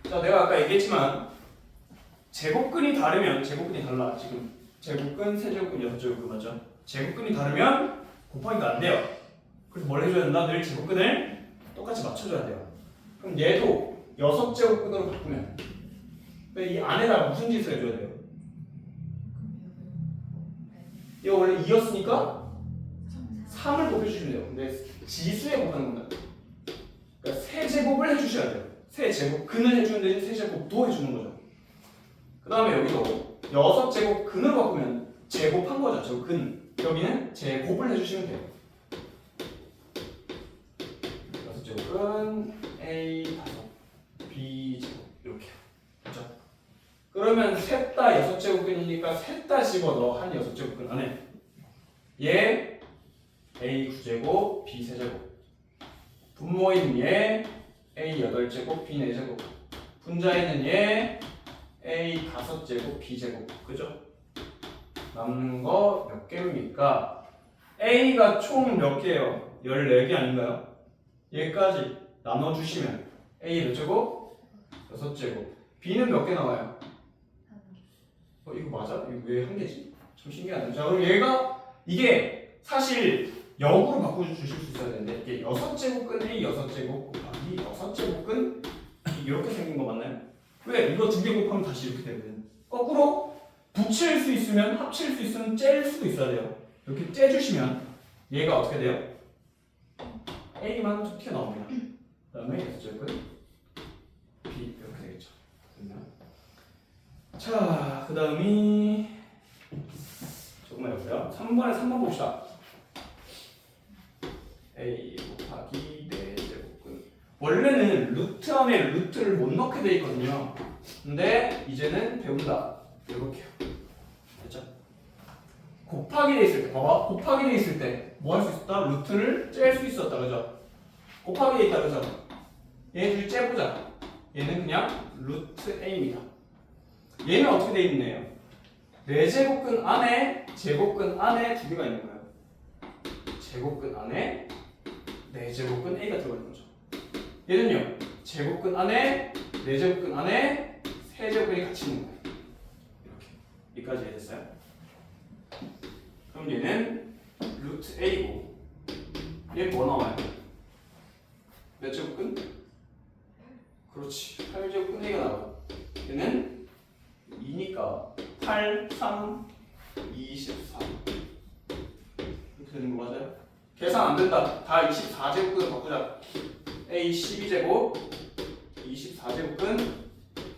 자, 내가 아까 얘기했지만 제곱근이 다르면 제곱근이 달라. 지금 제곱근, 세제곱근, 6제곱근 맞죠? 제곱근이 다르면 곱하기가 안 돼요. 그래서 뭘 해줘야 된다? 늘 제곱근을 똑같이 맞춰줘야 돼요. 그럼 얘도 6제곱근으로 바꾸면 이 안에다 무슨 짓을 해줘야 돼요? 이거 원래 2였으니까 3을 곱해주시면 돼요. 근데 지수에 곱하는 겁니다. 그러니까 세제곱을 해주셔야 돼요. 세제곱근을 해주는 대신 세제곱도 해주는 거죠. 그 다음에 여기도 6제곱근으로 바꾸면 제곱한 거죠. 저 근. 여기는 제곱을 해주시면 돼요. 6제곱은 A 5 B 제곱 이렇게. 그렇죠? 그러면 셋 다 6제곱근이니까 셋 다 집어넣어. 한 6제곱근 안에. 얘 A 9제곱 B 세제곱. 분모인 얘 A 8제곱 B 4제곱. 분자에는 얘 A 5제곱 B 제곱. 그죠? 남는 거 몇 개입니까? A가 총 몇 개예요? 14개 아닌가요? 얘까지 나눠주시면 A 몇 제곱? 6제곱. B는 몇 개 나와요? 이거 맞아? 이거 왜 한 개지? 좀 신기하네. 자, 그럼 얘가 이게 사실 역으로 바꿔주실 수 있어야 되는데 이게 6제곱근 A 6제곱 곱하기 6제곱근 이렇게 생긴 거 맞나요? 왜? 이거 2개 곱하면 다시 이렇게 되거든. 거꾸로 붙일 수 있으면 합칠 수 있으면 짤 수도 있어야 돼요. 이렇게 째주시면 얘가 어떻게 돼요? A만 좀 튀어나옵니다. 그 다음에 6제곱은 B 이렇게 되겠죠. 됐나요? 자, 그 다음이 조금만 해볼까요? 3번 봅시다. A 곱하기 4제곱근. 원래는 루트 안에 루트를 못 넣게 돼 있거든요. 근데 이제는 배운다. 이렇게요. 됐죠? 곱하기 돼 있을 때, 봐봐. 곱하기 돼 있을 때 뭐 할 수 있었다? 루트를 짤 수 있었다. 그죠? 곱하기 돼 있다. 그죠? 얘를 째보자. 얘는 그냥 루트 A입니다. 얘는 어떻게 돼 있네요? 4제곱근 안에 제곱근 안에 두 개가 있는 거예요. 제곱근 안에 4제곱근 A가 들어가 있는 거죠. 얘는요. 제곱근 안에 4제곱근 안에 세제곱근이 같이 있는 거예요. 이렇게. 여기까지 이해됐어요? 그럼 얘는 루트 A고 얘는 뭐 나와요? 몇 제곱근? 그렇지. 8제곱근 A가 나와요. 얘는 2니까 8, 3, 24 이렇게 되는 거 맞아요? 계산 안 된다. 다 24제곱근 바꾸자. A 12제곱 24제곱근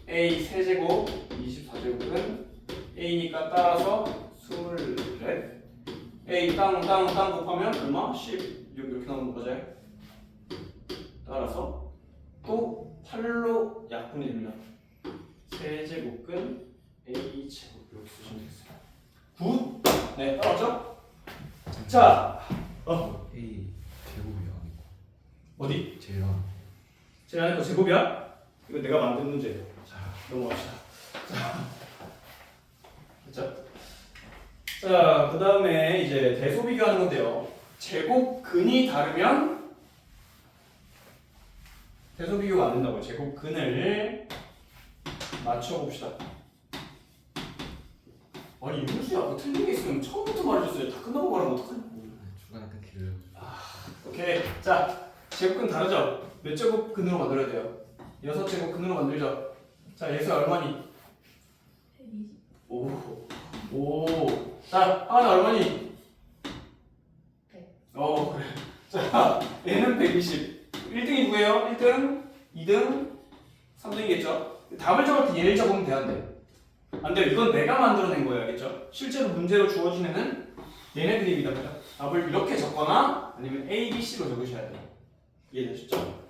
A 3제곱 24제곱근 A니까 따라서 24 A 땅 곱하면 얼마? 10 이렇게 나오는 거 맞아요? 따라서 또 8로 약분이 됩니다. 세제곱근 A 제곱 이렇게 쓰시면 되겠어요. 굿! 네, 따라왔죠? 자, A 제곱이 아니고 어디? 제랑 제가 거 제곱이야? 이거 내가 만든 문제예요. 자, 넘어갑시다. 자, 됐죠? 자, 그 다음에 이제 대소 비교하는 건데요. 제곱근이 다르면 대소 비교가 안 된다고요. 제곱근을 맞춰봅시다. 아니, 윤수야, 뭐 틀린 게 있으면 처음부터 말해줬어요. 다 끝나고 말하면 어떡하냐? 중간에 끊기를 오케이. 자, 제곱근 다르죠? 몇 제곱근으로 만들어야 돼요? 6제곱근으로 만들죠? 자, 예수야 얼마니? 120. 오. 자, 하나 얼마니? 100. 그래. 자, 얘는 120. 1등이 누구예요? 1등, 2등, 3등이겠죠? 답을 적을 때 얘를 적으면 되는데. 안 돼요. 이건 내가 만들어낸 거예요. 알겠죠? 실제로 문제로 주어진 애는 얘네들입니다. 답을 이렇게 적거나 아니면 A, B, C로 적으셔야 돼요. 이해되셨죠?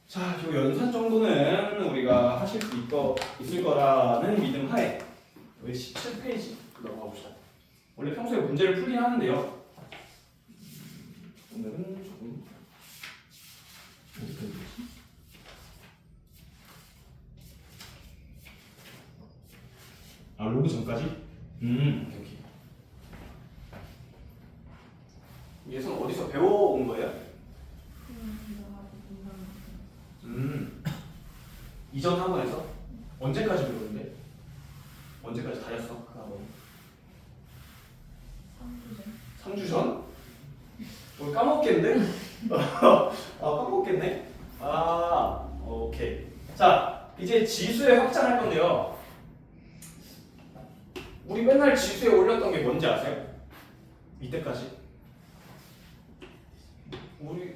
자, 요 연산 정도는 우리가 하실 수 있을 거라는 믿음 하에 우리 17페이지 넘어가 봅시다. 원래 평소에 문제를 풀긴 하는데요. 오늘은 조금 어디까지 되지? 아, 로그 전까지? 오케이. 얘선 어디서 배워온 거예요? 이전 학원에서? 언제까지 배우는데? 언제까지 다녔어? 그 학원 3주 전? 까먹겠는데? 까먹겠네? 오케이. 자, 이제 지수에 확장할 건데요. 우리 맨날 지수에 올렸던 게 뭔지 아세요? 이때까지. 우리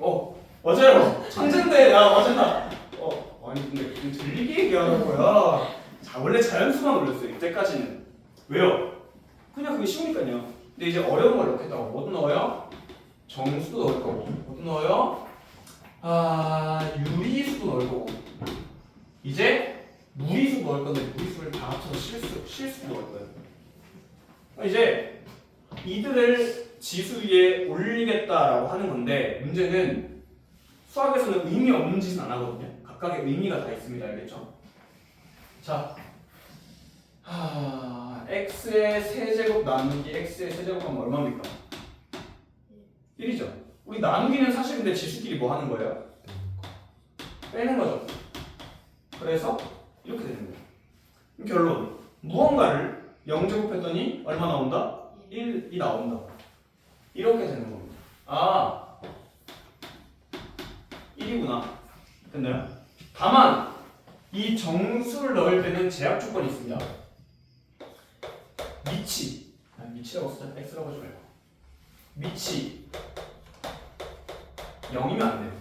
맞아요. 천재인데. 야, 맞아. 아니 근데 좀 들리게 얘기하는 거야. 자, 원래 자연수만 올렸어요. 이때까지는. 왜요? 그냥 그게 쉬우니까요. 근데 이제 어려운 걸 넣겠다고. 뭐도 넣어요? 정수도 넣을 거고. 뭐도 넣어요? 유리수도 넣을 거고. 이제 무리수 넣을 건데 무리수를 다 합쳐서 실수도 넣을 거예요. 이제 이들을 지수 위에 올리겠다라고 하는 건데 문제는 수학에서는 의미 없는 짓은 안 하거든요. 각각의 의미가 다 있습니다. 알겠죠? 자, x의 세제곱 나누기 x의 세제곱 하면 얼마입니까? 1이죠. 우리 나누기는 사실 근데 지수끼리 뭐 하는 거예요? 빼는 거죠. 그래서 이렇게 되는 거예요. 그럼 결론, 무언가를 0제곱했더니 얼마 나온다? 1이 나온다. 이렇게 되는 겁니다. 1이구나. 됐나요? 다만 이 정수를 넣을 때는 제약 조건이 있습니다. 미치라고 쓰자. x라고 하지 말고. 미치 0이면 안 돼요.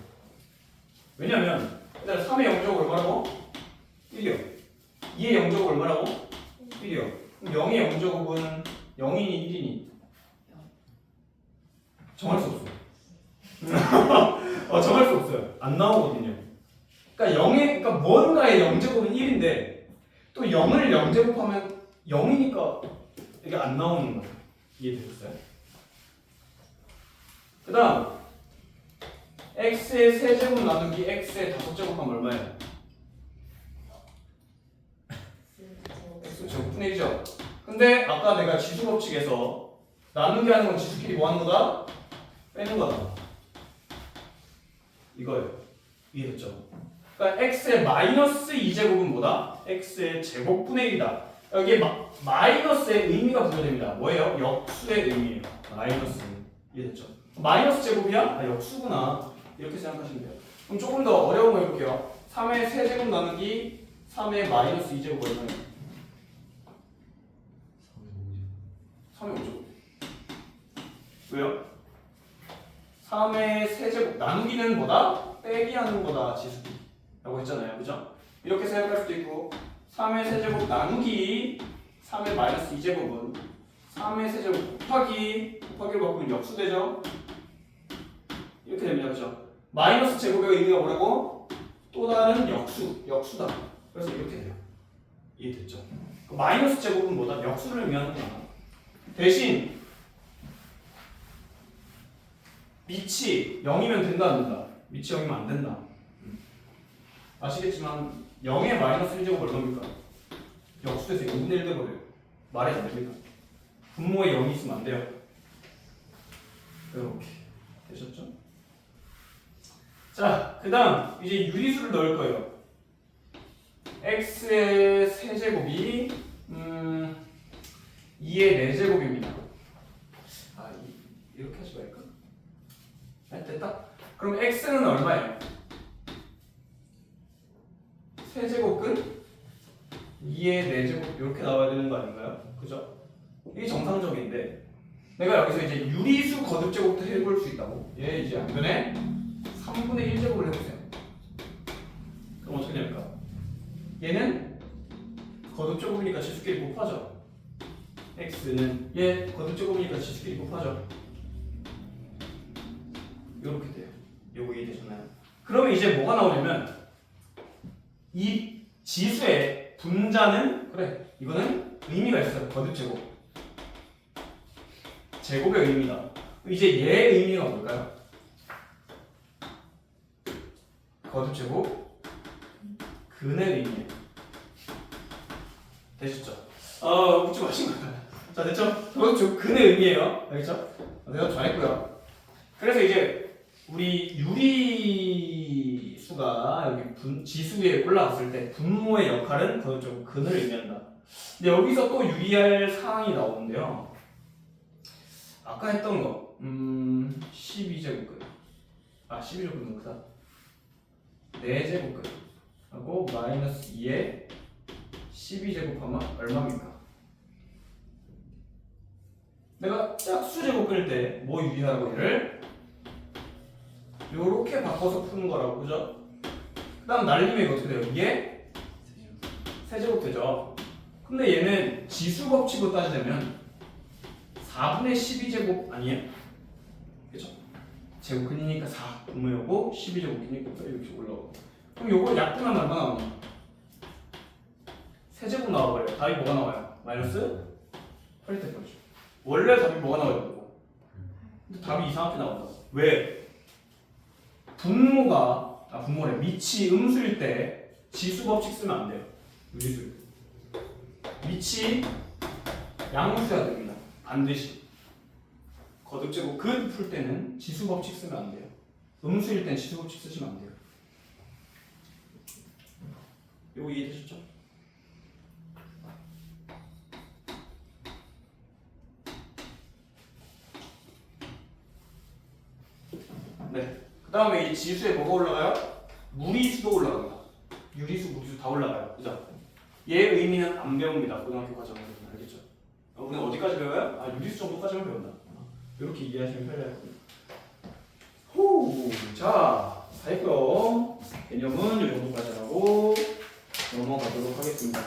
왜냐면 일단 3의 0제곱 얼마라고? 1이요. 2의 0제곱 얼마라고? 1이요. 그럼 0의 0제곱은 0이니 1이니? 정할 수 없어요. 정할 수 없어요. 안 나오거든요. 그러니까 뭔가의 0제곱은 1인데 또 0을 0제곱하면 0이니까 이게 안 나오는 거예요. 이해되셨어요? 그 다음 x의 세제곱 나누기 x의 5제곱 하면 얼마예요? x 제곱분의 1이죠. 근데 아까 내가 지수 법칙에서 나누기 하는 건 지수끼리 뭐 하는 거다? 빼는 거다. 이거예요. 이해됐죠? 그러니까 x의 마이너스 2제곱은 뭐다? x의 제곱분의 1이다. 여기에 마이너스의 의미가 부여됩니다. 뭐예요? 역수의 의미예요. 마이너스. 이해됐죠? 마이너스 제곱이야? 역수구나. 이렇게 생각하시면 돼요. 그럼 조금 더 어려운 거 해볼게요. 3의 세제곱 나누기 3의 마이너스 2제곱 얼마예요? 3의 5제곱. 3의 5제곱. 왜요? 3의 세제곱 나누기는 뭐다? 빼기 하는 거다 지수라고 했잖아요. 그죠? 이렇게 생각할 수도 있고 3의 세제곱 나누기 3의 마이너스 2제곱은 3의 세제곱 곱하기를 바꾸면 역수되죠? 이렇게 됩니다. 그죠? 마이너스 제곱의 의미가 뭐라고? 또 다른 역수다. 그래서 이렇게 돼요. 이해됐죠? 마이너스 제곱은 뭐다? 역수를 의미하는 거야. 대신 밑이 0이면 된다 안 된다? 밑이 0이면 안 된다. 아시겠지만 0의 마이너스 1제곱 얼마입니까? 역수돼서 0분의 1 돼버려요. 말이 안 됩니다. 분모에 0이 있으면 안 돼요. 이렇게 되셨죠? 자, 그 다음 이제 유리수를 넣을 거예요. x의 세제곱이 2의 4제곱입니다. 아, 이렇게 하지 말까? 네, 됐다. 그럼 x는 얼마예요? 세제곱근 2의 4제곱 이렇게 나와야 되는 거 아닌가요? 그죠? 이게 정상적인데 내가 여기서 이제 유리수 거듭제곱도 해볼 수 있다고. 얘 이제 안 되네. 3분의 1제곱을 해보세요. 그럼 어떻게 됩니까? 얘는 거듭제곱이니까 지수끼리 곱하죠. x는 얘 거듭제곱이니까 지수끼리 곱하죠. 이렇게 돼요. 요거 이해되셨나요? 그러면 이제 뭐가 나오냐면 이 지수의 분자는 그래 이거는 의미가 있어요. 거듭제곱 제곱의 의미다. 이제 얘의 의미가 뭘까요? 거듭제곱 근의 의미예요. 되셨죠? 묻지 마신 거예요. 자 됐죠? 거듭제곱 근의 의미예요. 알겠죠? 내가 잘했고요. 그래서 이제 우리 유리수가 여기 지수에 올라갔을 때 분모의 역할은 거듭제곱 근을 의미한다. 근데 여기서 또 유의할 사항이 나오는데요. 아까 했던 거 12제곱근 12제곱근 그다 4제곱근 하고 마이너스 2에 12제곱하면 얼마입니까? 내가 짝수제곱 끊을 때 뭐 유의하라고 얘를 요렇게 바꿔서 푸는 거라고. 그죠? 그 다음 날리면 이거 어떻게 돼요? 이게 세제곱 되죠. 근데 얘는 지수 법칙으로 따지자면 4분의 12제곱 아니에요? 그죠? 제곱근이니까 4 분모여고 12제곱이니까 이렇게 올라오고. 그럼 요거 약분하면 얼마 나오냐? 세제곱 나와버려요. 답이 뭐가 나와요? 마이너스 8이 돼버리죠. 원래 답이 뭐가 나와야 되고 근데 답이 이상하게 나온다. 왜? 분모래 밑이 음수일 때 지수 법칙 쓰면 안 돼요. 유리수 밑이 양수여야 됩니다. 반드시 거듭제곱 근 풀 때는 지수 법칙 쓰면 안 돼요. 음수일 땐 지수 법칙 쓰시면 안 돼요. 이거 이해되셨죠? 네. 그 다음에 이 지수에 뭐가 올라가요? 무리수도 올라갑니다. 유리수, 무리수 다 올라가요. 그죠? 얘 의미는 안 배웁니다. 고등학교 과정에서. 알겠죠? 우리는 어디까지 배워요? 유리수 정도까지만 배운다. 이렇게 이해하시면 편리할 겁니다. 후, 자, 다 했고요. 개념은 이 정도까지 하고 넘어가도록 하겠습니다.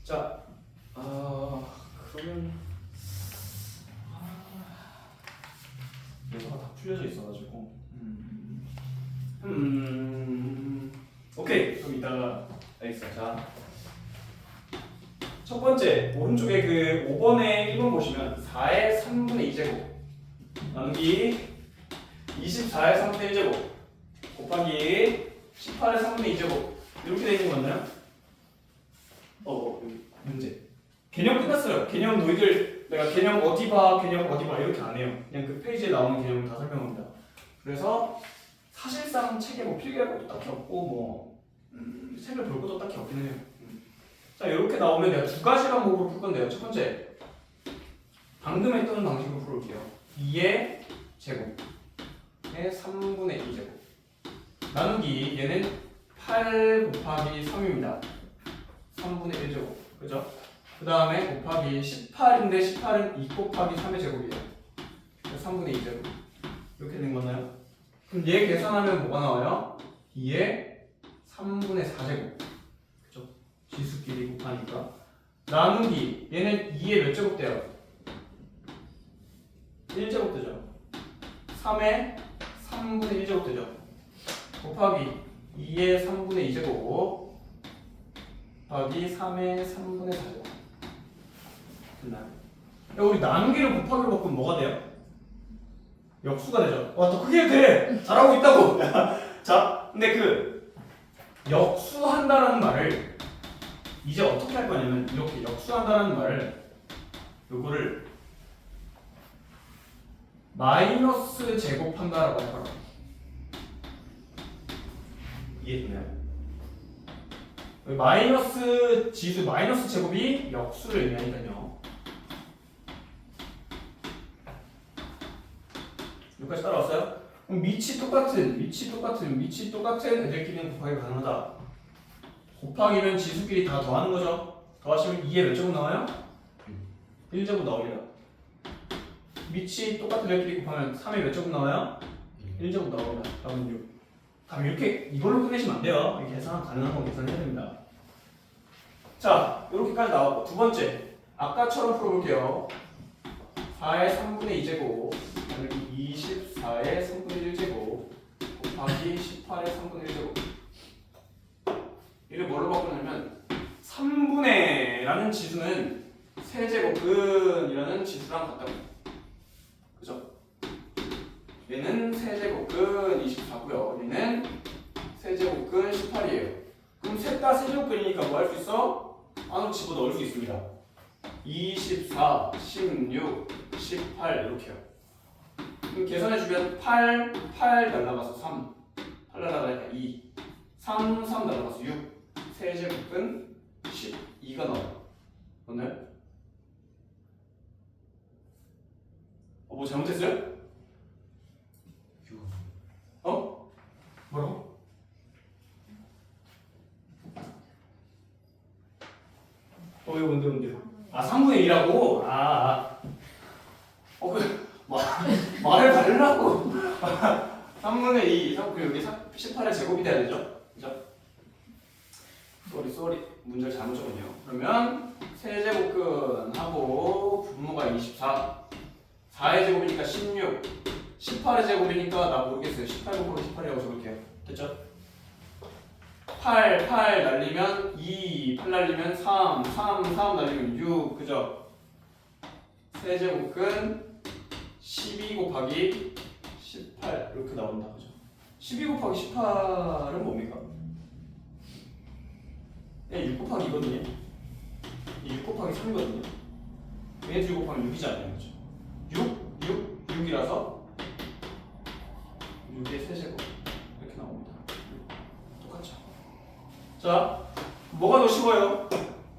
자, 그러면 얘가 다 풀려져 있어가지고 오케이. 그럼 이따가 알겠어. 자, 첫 번째 오른쪽에 그 5번에 1번 보시면 4의 3분의 2제곱 나누기 24의 3분의 1제곱 곱하기 18의 3분의 2제곱 이렇게 되어 있는 거 맞나요? 여기 문제. 개념 끝났어요. 개념 너희들 내가 개념 어디 봐 이렇게 안 해요. 그냥 그 페이지에 나오는 개념을 다 설명합니다. 그래서 사실상 책에 뭐 필기할 것도 딱히 없고 뭐 책을 볼 것도 딱히 없긴 해요. 자, 이렇게 나오면 내가 두 가지 방법으로 풀 건데요. 첫 번째 방금 했던 방식으로 풀어볼게요. 2의 제곱의 3분의 2제곱 나누기 얘는 8 곱하기 3입니다. 3분의 1제곱 그죠? 그 다음에 곱하기 18인데 18은 2 곱하기 3의 제곱이에요. 3분의 2제곱 이렇게 된 거나요? 그럼 얘 계산하면 뭐가 나와요? 2의 3분의 4제곱 그죠? 지수끼리 곱하니까 나누기 얘는 2의 몇 제곱 돼요? 1제곱 되죠? 3의 3분의 1제곱 되죠? 곱하기 2의 3분의 2제곱 곱하기 3의 3분의 4제곱 됐나요? 우리 나누기를 곱하기로 바꾸면 뭐가 돼요? 역수가 되죠? 와, 더 크게 해도 돼! 잘하고 있다고! 자, 근데 그 역수한다라는 말을 이제 어떻게 할 거냐면 이렇게 역수한다라는 말을 요거를 마이너스 제곱한다라고 할 거라고. 이해되나요? 마이너스 지수 마이너스 제곱이 역수를 의미하니까요. 여기까지 따라왔어요? 그럼 밑이 똑같은 애들끼리는 곱하기 가능하다. 곱하기면 지수끼리 다 더하는 거죠. 더하시면 2의 몇 제곱 나와요? 1제곱 나옵니다. 밑이 똑같은 애들끼리 곱하면 3의 몇 제곱 나와요? 1제곱 나옵니다. 답은 6. 다음 이렇게 이걸로 끝내시면 안 돼요. 이렇게 계산 가능한 건 계산해야 됩니다. 자, 이렇게까지 나왔고 두 번째 아까처럼 풀어볼게요. 4의 3분의 2제곱 나누기 24의 3분의 1제곱 곱하기 18의 3분의 1제곱 이를 뭘로 바꾸냐면 3분의라는 지수는 세제곱근이라는 지수랑 같다고. 그죠? 얘는 세제곱근 24고요. 얘는 세제곱근 18이에요. 그럼 셋 다 세제곱근이니까 뭐 할 수 있어? 안으로 집어넣을 수 있습니다. 24, 16, 18 이렇게요. 그럼 계산해주면 8 날라가서 3, 8 날라가니까 2, 3 날라가서 6, 세제곱근 12가 나와요. 맞나요? 뭐 잘못했어요? 어? 뭐라고? 이거 뭔데? 아, 3분의 2라고? 말을 달라고. 3분의 2, 여기 18의 제곱이 돼야 되죠? 그죠? 쏘리. 문제를 잘못 적었네요. 그러면 세제곱근하고 분모가 24. 4의 제곱이니까 16. 18의 제곱이니까 나 모르겠어요. 18 곱하기 18이라고 적을게요. 됐죠? 8 날리면 2, 8 날리면 3 날리면 6, 그죠? 세제곱근 12 곱하기 18 이렇게 나온다, 그죠? 12 곱하기 18은 뭡니까? 네, 6 곱하기 2거든요. 6 곱하기 3이거든요. 얘 둘 곱하면 6이잖아요, 그죠? 6이라서 6의 세제곱 이렇게 나옵니다. 똑같죠? 자, 뭐가 더 쉬워요?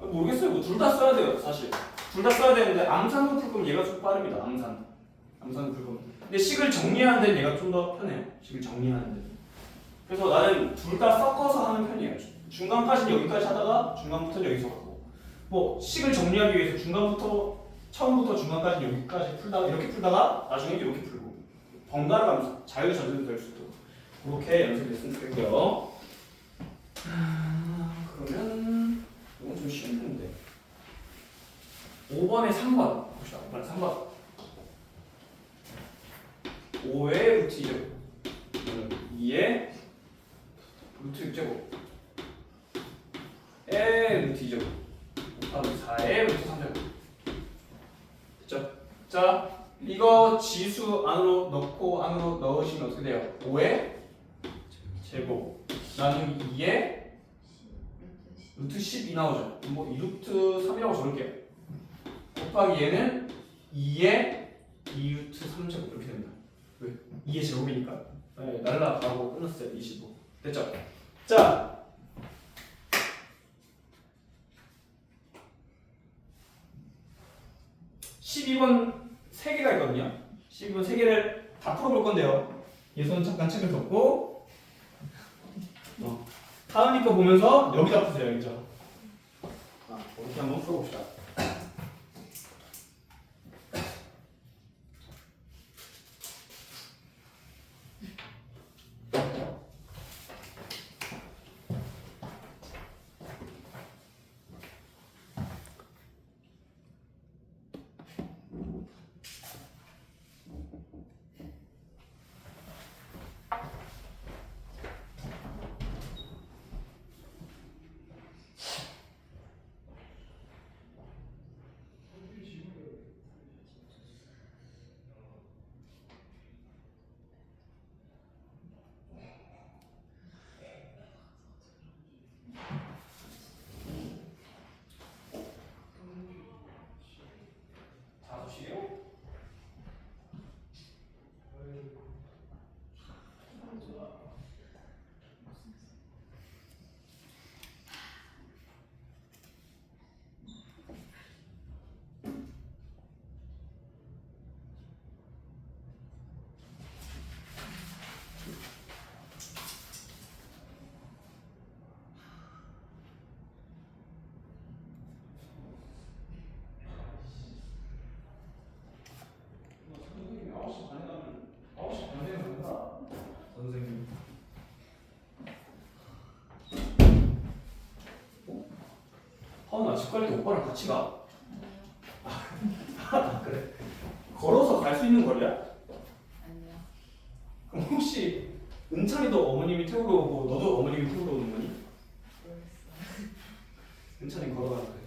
모르겠어요. 뭐 둘 다 써야 돼요, 사실. 둘 다 써야 되는데 암산으로 풀 거면 얘가 좀 빠릅니다. 암산으로 풀 거면. 근데 식을 정리하는 데는 얘가 좀 더 편해요. 식을 정리하는 데. 그래서 나는 둘 다 섞어서 하는 편이에요. 중간까지는 여기까지 하다가 중간부터는 여기서 하고. 뭐 식을 정리하기 위해서 처음부터 중간까지 여기까지 풀다가 이렇게 풀다가 나중에 이렇게 풀고 번갈아 가면서 자유전환도 될 수 있도록 그렇게 연습했으면 좋겠고요. 그러면 이건 좀 쉬운 건데 5번에 3번 봅시다. 5번에 3번 5의 루트 2제곱 2의 루트 6제곱 의 루트 2제곱 곱하기 4의 루트 3제곱 됐죠? 자, 이거 지수 안으로 넣으시면 어떻게 돼요? 5의 제곱 나누기 2의 루트 12 나오죠? 뭐 2루트 3이라고 적을게요. 곱하기 얘는 2의 2루트 3제곱 이렇게 됩니다. 왜? 2의 제곱이니까. 네, 날라가고 끝났어요. 25. 됐죠? 자, 12번 다 풀어볼 건데요. 예선 잠깐 책을 덮고 하은이 거 보면서 여기다 푸세요. 알겠죠? 이렇게 한번 풀어봅시다. 자수시요? 선생님이 9시 반에 가면 9시 반에 간다. 선생님. 하은아 집 갈 때 오빠랑 같이 가. 아, 그래. 걸어서 갈 수 있는 거리야? 아니요. 그럼 혹시 은찬이도 어머님이 태우러 오고 너도 어머님이 태우러 오는 거니? 모르겠어요. 은찬이 걸어가는 거야.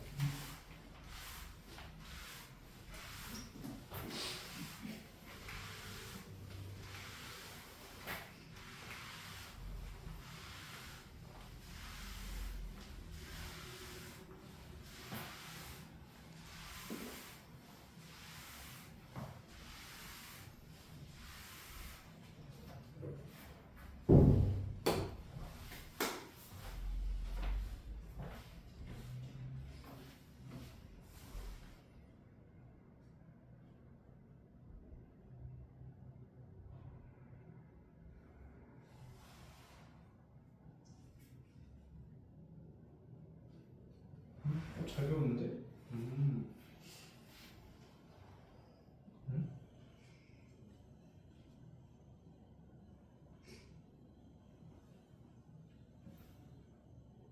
잘 배웠는데?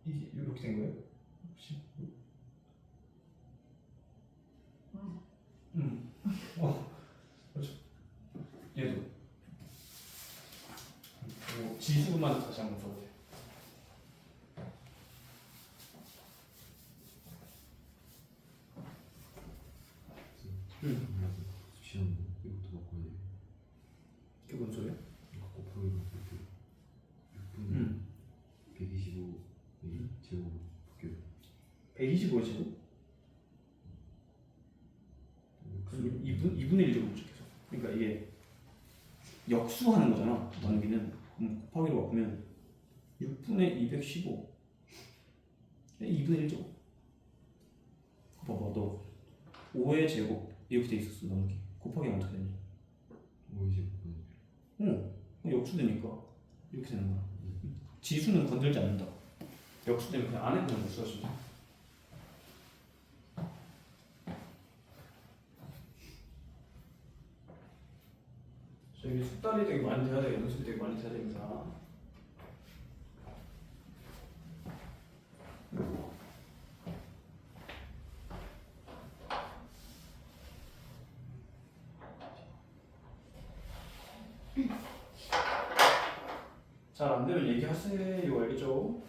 이게 이렇게 된 거예요? 혹시? 그렇죠. 얘도. 지수만 다시 한번 써보세요. 시험 이것도 바꿔야 돼. 이게 뭔 소리야? 이거 곱하기 이렇게 6분의 125 제곱 볼게요. 125제곱? 그럼 2분의 1 제곱 계속. 그러니까 이게 역수하는 거잖아. 나누기는. 곱하기로 바꾸면 6분의 215. 2분의 1 제곱. 봐봐, 너 5의 제곱 이렇게 돼 있었어. 나누기. 곱하기 하면 어떻게 되니? 5의 제곱 응. 역수되니까 이렇게 되는 거야. 지수는 건들지 않는다. 역수되면 그냥 안에 그냥 역수하시면 돼. 저기 숙달이 되게 많이 돼야 돼. 연습이 되게 많이 돼야 됩니다. 잘 안 되면 얘기하세요. 알겠죠?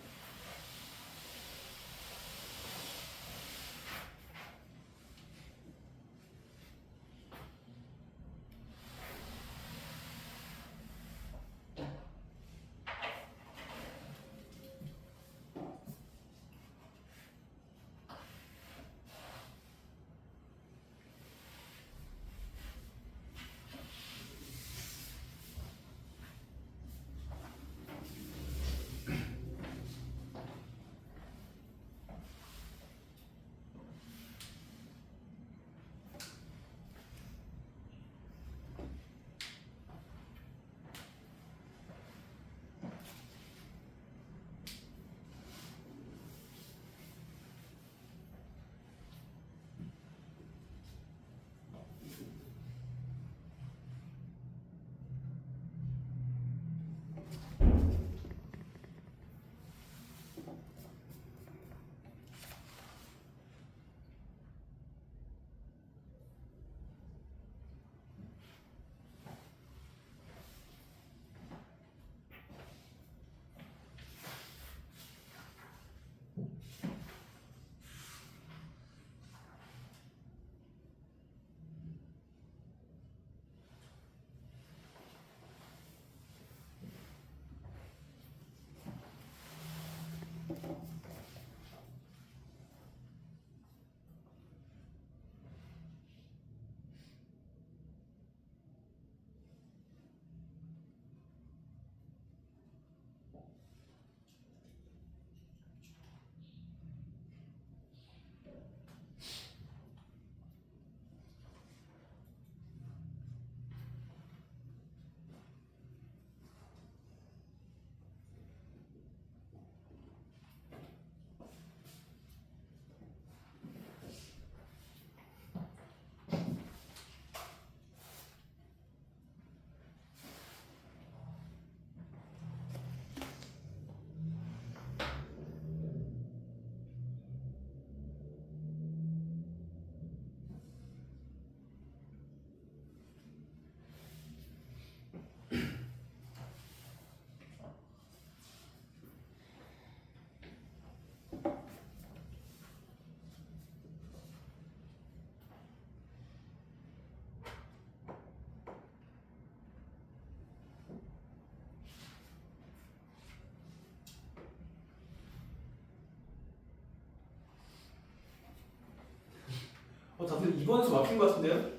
2번에서 막힌 것 같은데요?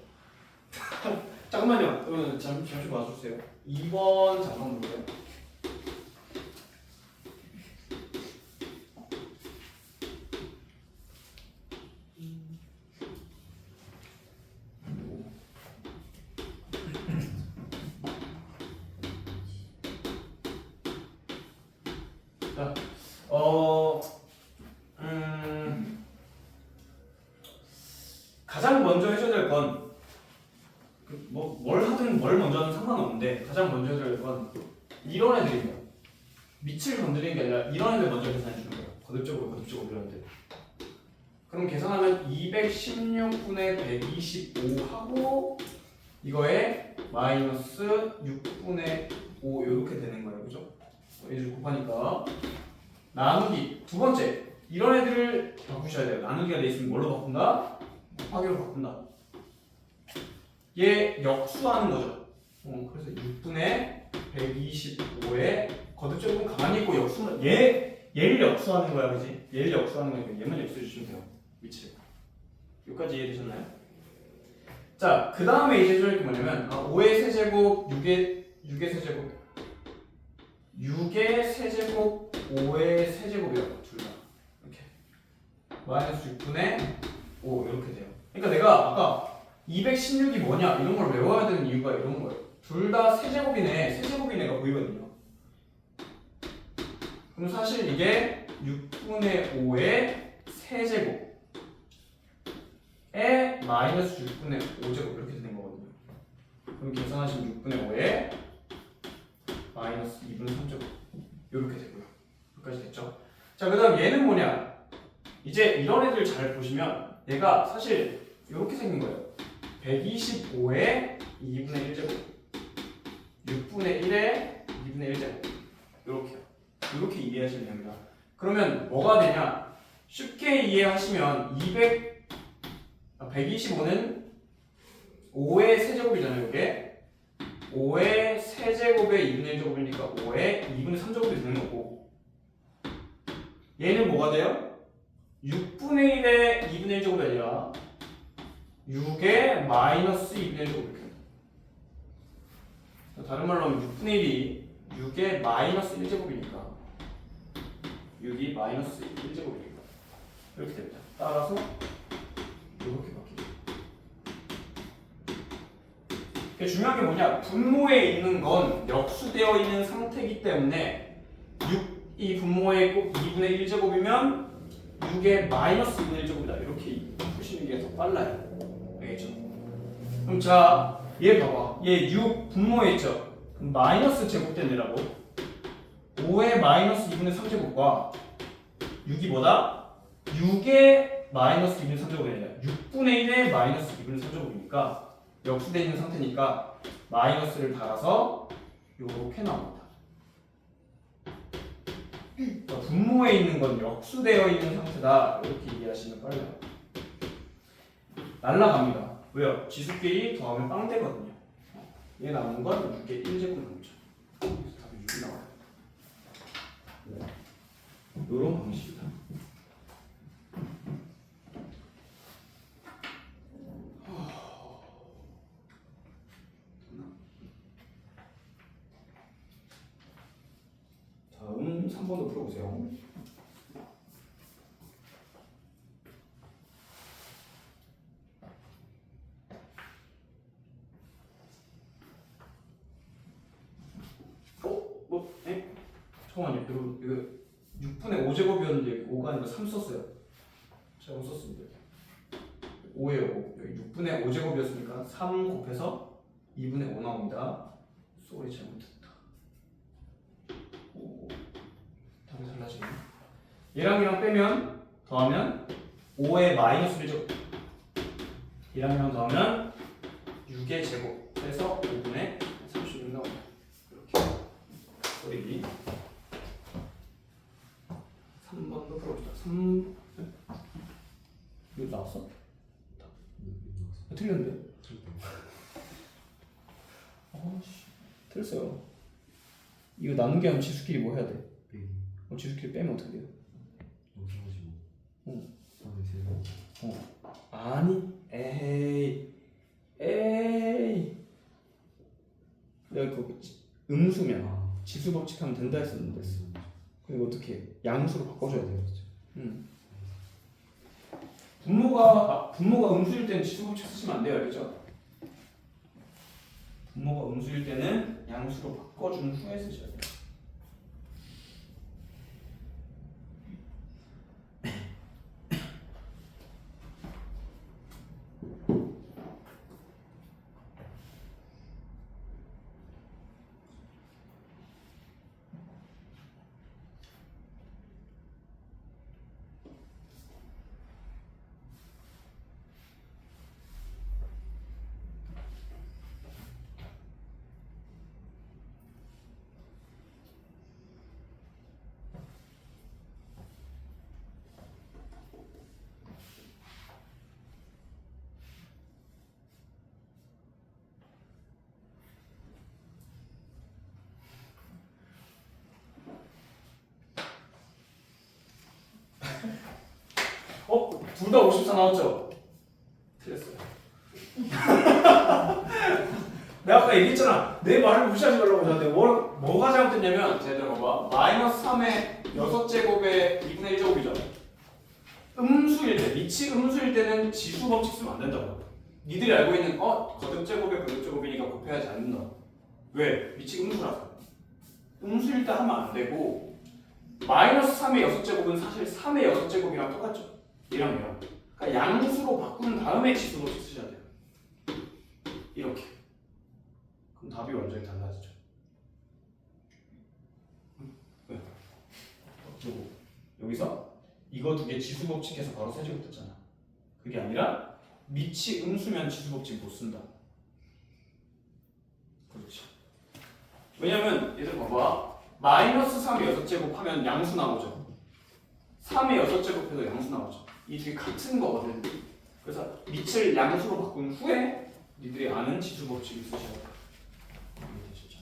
잠깐만요. 여러분 잠시 봐주세요. 2번 잠깐 볼게요. 자, 가장 먼저 해줘야 될 건 뭘 하든 뭘 먼저 하든 상관없는데 가장 먼저 해줘야 될 건 이런 애들이에요. 밑을 건드리는 게 아니라 이런 애들 먼저 계산해 주는 거예요. 거듭적으로 이런 애들. 그럼 계산하면 216분의 125 하고 이거에 마이너스 6분의 5 이렇게 되는 거예요. 그죠? 얘를 곱하니까 나누기 두 번째 이런 애들을 바꾸셔야 돼요. 나누기가 돼 있으면 뭘로 바꾼다? 곱하기로 바꾼다. 얘 역수하는 거죠. 그래서 6분의 125에 거듭적으로 가만히 있고 역수는 얘를 역수하는 거야, 그지? 얘를 역수하는 거니까 얘만 역수해 주시면 돼요. 위치. 여기까지 이해되셨나요? 자, 그 다음에 이제 좀 이렇게 뭐냐면 5의 세제곱, 6의 세제곱, 6의 세제곱, 5의 세제곱이라고 둘 다. 이렇게 마이너스 6분의 5 이렇게 돼요. 그러니까 내가 아까 216이 뭐냐 이런 걸 외워야 되는 이유가 이런 거예요. 둘 다 세제곱이네. 세제곱이네가 보이거든요. 그럼 사실 이게 6분의 5의 세제곱에 마이너스 6분의 5제곱 이렇게 되는 거거든요. 그럼 계산하시면 6분의 5에 마이너스 2분의 3제곱 이렇게 되고요. 여기까지 됐죠? 자, 그 다음 얘는 뭐냐? 이제 이런 애들 잘 보시면 얘가 사실 이렇게 생긴 거예요. 125에 2분의 1제곱 6분의 1에 2분의 1제곱 이렇게요. 이렇게 이해하시면 됩니다. 그러면 뭐가 되냐? 쉽게 이해하시면 125는 5의 세제곱이잖아요. 이게 5의 세제곱의 2분의 1제곱이니까 5의 2분의 3제곱이 되는 거고 얘는 뭐가 돼요? 6분의 1의 2분의 1제곱이 아니라 6의 마이너스 2분의 1제곱 이렇게 됩니다. 다른 말로 하면 6분의 1이 6의 마이너스 1제곱이니까 6이 마이너스 1제곱이니까 이렇게 됩니다. 따라서 이렇게 바뀌죠. 중요한 게 뭐냐? 분모에 있는 건 역수되어 있는 상태이기 때문에 6이 분모에 꼭 2분의 1제곱이면 6의 마이너스 2분의 1제곱이다. 이렇게 푸시는 게 더 빨라요. 알겠죠? 그럼 자, 얘 봐봐. 얘 6 분모에 있죠? 그럼 마이너스 제곱된 얘라고 5의 마이너스 2분의 3제곱과 6이 뭐다? 6의 마이너스 2분의 3제곱이 아니라 6분의 1의 마이너스 2분의 3제곱이니까 역수되어 있는 상태니까 마이너스를 달아서 요렇게 나옵니다. 그러니까 분모에 있는 건 역수되어 있는 상태다. 이렇게 이해하시면 빨라요. 날라갑니다. 왜요? 지수끼리 더하면 빵 되거든요. 얘 남은 건 6의 1제곱 남죠. 그래서 답이 6이 나와요. 요런 방식이다. 다음 3번도 풀어보세요. 잠깐만요. 이거 6분의 5제곱이었는데 5가 아니라 3 썼어요. 제가 못 썼습니다. 5예요. 5. 여기 6분의 5제곱이었으니까 3 곱해서 2분의 5 나옵니다. 쏘리 잘못했다. 오, 답이 달라지네. 얘랑 빼면 더하면 5의 마이너스 1제곱. 얘랑 더하면 6의 제곱. 그래서 5분의 36 나옵니다. 이렇게. 쏘리 3번도 풀어봅시다. 3 이거 나왔어? 틀렸는데? 아씨 틀렸어요. 이거 나누기 하면 지수끼리 뭐 해야 돼? 빼기 지수끼리 빼면 어떻게 돼요? 545 응. 3의 세제곱 아니 에이 내가 그거 음수면 지수 법칙하면 된다 했었는데 그리고 어떻게 양수로 바꿔줘야 돼요. 분모가 음수일 때는 지수 법칙 쓰시면 안 돼요, 알겠죠? 분모가 음수일 때는 양수로 바꿔준 후에 쓰셔야 돼요. 둘 다 54 나왔죠? 틀렸어요. 내가 아까 얘기했잖아. 내 말을 무시하지 말라고 저한테 뭐가 잘못됐냐면 제대로 봐봐. 마이너스 3의 6제곱의 2분의 1제곱이죠. 음수일 때, 미치 음수일 때는 지수 법칙 쓰면 안 된다고. 니들이 알고 있는 거듭제곱의 거듭제곱이니까 곱해야지 안 된다. 왜? 미치 음수라서. 음수일 때 하면 안 되고 마이너스 3의 6제곱은 사실 3의 6제곱이랑 똑같죠. 이랑 그러니까 양수로 바꾼 다음에 지수 법칙 쓰셔야 돼요. 이렇게. 그럼 답이 완전히 달라지죠. 왜? 여기서 이거 두 개 지수 법칙에서 바로 세제곱 됐잖아. 그게 아니라 미치 음수면 지수 법칙 못 쓴다. 그렇지. 왜냐면 얘들 봐봐. 마이너스 3의 6제곱 하면 양수 나오죠. 3의 6제곱 해도 양수 나오죠. 이 둘이 같은 거거든. 그래서 밑을 양수로 바꾼 후에 니들이 아는 지수 법칙을 쓰셔야 돼. 이해되시죠?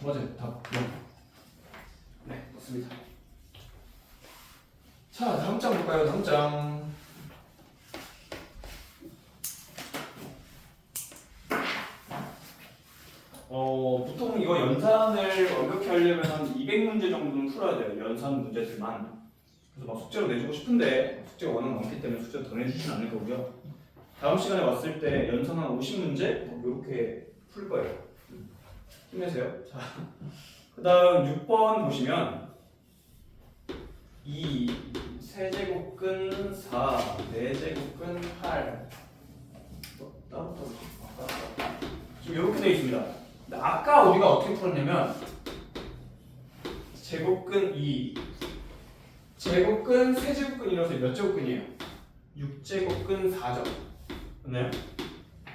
맞아요. 답 0. 네, 맞습니다. 자, 다음 장 볼까요? 다음 장. 보통 이거 연산을 완벽히 하려면 한 200문제 정도는 풀어야 돼요. 연산 문제들만. 그래서 막 숙제로 내주고 싶은데 숙제가 워낙 많기 때문에 숙제를 더 내주진 않을 거고요. 다음 시간에 왔을 때 연산 한 50문제 이렇게 풀 거예요. 힘내세요. 자, 그 다음 6번 보시면 2 세제곱근 4 4제곱근 8 따로 지금 이렇게 되어 있습니다. 근데 아까 우리가 어떻게 풀었냐면 제곱근 2 제곱근 세제곱근이라서 몇 제곱근이에요? 6제곱근 4죠. 맞나요?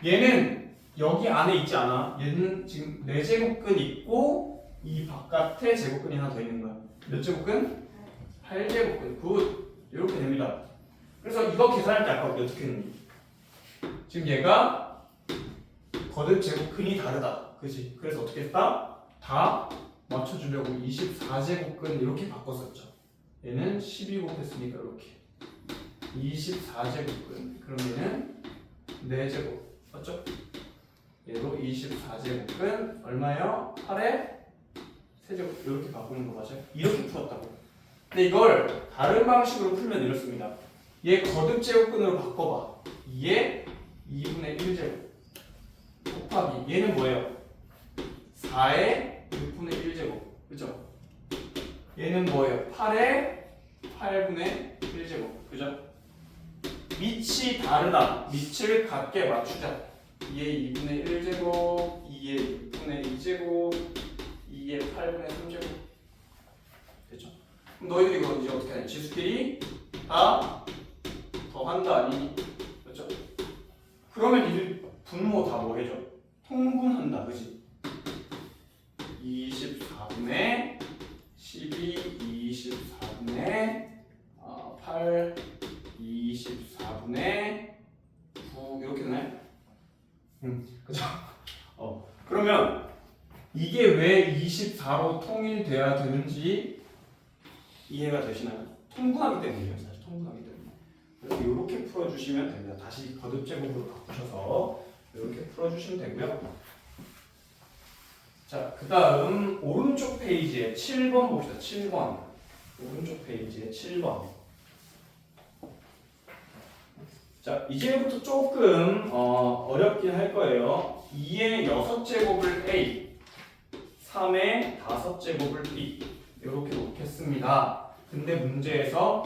얘는 여기 안에 있지 않아. 얘는 지금 4제곱근 있고 이 바깥에 제곱근이 하나 더 있는 거야. 몇 제곱근? 8제곱근. 굿. 이렇게 됩니다. 그래서 이거 계산할 때 아까 우리 어떻게 했니? 지금 얘가 거듭 제곱근이 다르다. 그치? 그래서 어떻게 했다? 다 맞춰주려고 24제곱근 이렇게 바꿨었죠. 얘는 12 곱했으니까 이렇게 24제곱근. 그럼 얘는 4제곱. 맞죠? 얘도 24제곱근 얼마예요? 8에 세제곱. 이렇게 바꾸는 거 맞아요? 이렇게 풀었다고. 근데 이걸 다른 방식으로 풀면 이렇습니다. 얘 거듭 제곱근으로 바꿔봐. 얘 2분의 1제곱 곱하기 얘는 뭐예요? 4의 6분의 1제곱. 그죠? 얘는 뭐예요? 8의 8분의 1제곱. 그죠? 밑이 다르다. 밑을 같게 맞추자. 2의 2분의 1제곱, 2의 6분의 2제곱, 2의 8분의 3제곱. 됐죠? 그럼 너희들이 이거 이제 어떻게 하냐? 지수끼리 다 더한다 아니니? 그렇죠? 그러면 이 분모 다 뭐 해줘? 통분한다. 그지? 24분의 12, 24분의 8, 24분의 9 이렇게 되나요? 그죠? 24로 통일돼야 되는지 이해가 되시나요? 통분하기 때문이에요. 사실 통분하기 때문에. 그래서 이렇게 풀어주시면 됩니다. 다시 거듭제곱으로 바꾸셔서 이렇게 풀어주시면 되고요. 자, 그 다음 오른쪽 페이지에 7번 봅시다. 7번. 오른쪽 페이지에 7번. 자, 이제부터 조금 어렵긴 할 거예요. 2의 6제곱을 A, 3의 5제곱을 B 이렇게 놓겠습니다. 근데 문제에서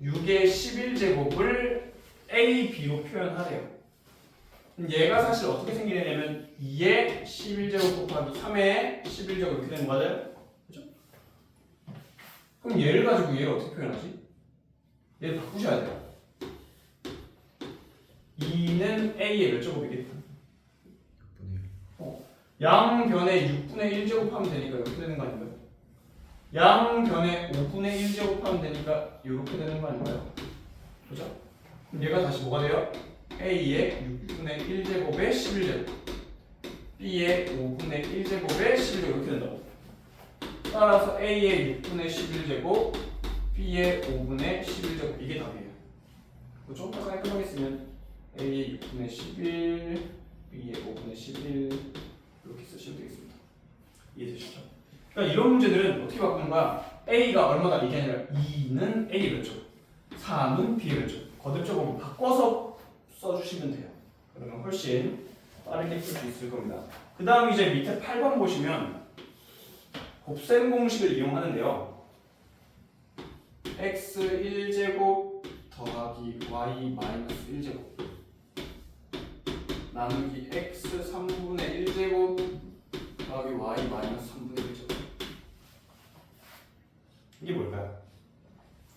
6의 11제곱을 A, B로 표현하래요. 얘가 사실 어떻게 생기냐면 2의 11제곱 곱하기 3의 11제곱 이렇게 되는 거 맞아요? 그죠? 그럼 얘를 가지고 얘를 어떻게 표현하지? 얘를 바꾸셔야 돼요. 2는 A의 몇 제곱이겠다? 6분의 1. 양변에 6분의 1제곱하면 되니까 이렇게 되는 거 아닌가요? 양변에 5분의 1제곱하면 되니까 이렇게 되는 거 아닌가요? 그죠? 그럼 얘가 다시 뭐가 돼요? A의 6분의 1제곱에 11제곱 B의 5분의 1제곱에 11제곱 이렇게 된다고. 따라서 A의 6분의 11제곱 B의 5분의 11제곱 이게 답이에요. 좀 더 깔끔하게 쓰면 A의 6분의 11 B의 5분의 11 이렇게 쓰시면 되겠습니다. 이해되시죠? 그러니까 이런 문제들은 어떻게 바꾸는 거야? A가 얼마다 이게 아니라 2는 A의 몇 제곱 3은 B의 몇 제곱 거듭적으로 바꿔서 써주시면 돼요. 그러면 훨씬 빠르게 풀 수 있을 겁니다. 그 다음 이제 밑에 8번 보시면 곱셈 공식을 이용하는데요. x 1제곱 더하기 y 마이너스 1제곱 나누기 x 3분의 1제곱 더하기 y 마이너스 3분의 1제곱 이게 뭘까요?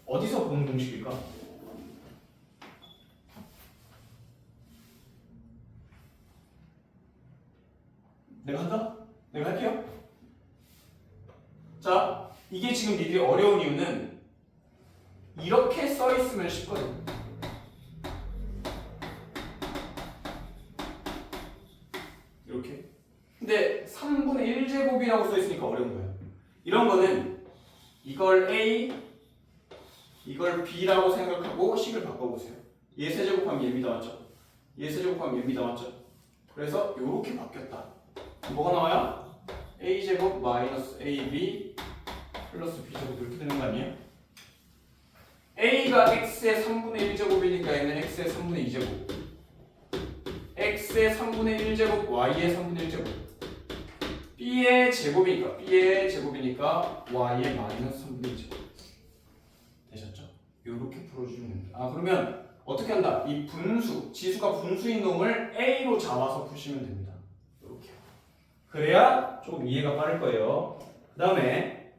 어디서 본 공식일까? 내가 한다? 내가 할게요. 자, 이게 지금 니들이 어려운 이유는 이렇게 써 있으면 쉽거든. 이렇게. 근데 3분의 1제곱이라고 써 있으니까 어려운 거예요. 이런 거는 이걸 A, 이걸 B라고 생각하고 식을 바꿔보세요. 얘 세제곱하면 얘입니다. 맞죠? 얘 세제곱하면 얘입니다. 맞죠? 그래서 이렇게 바뀌었다. 뭐가 나와요? A제곱 마이너스 AB 플러스 B제곱 이렇게 되는 거 아니에요? A가 X의 3분의 1제곱이니까 얘는 X의 3분의 2제곱 X의 3분의 1제곱 Y의 3분의 1제곱 B의 제곱이니까 Y의 마이너스 3분의 2제곱 되셨죠? 이렇게 풀어주시면 됩니다. 아 그러면 어떻게 한다? 이 분수, 지수가 분수인 놈을 A로 잡아서 푸시면 됩니다. 이렇게 그래야 조금 이해가 빠를 거예요. 그 다음에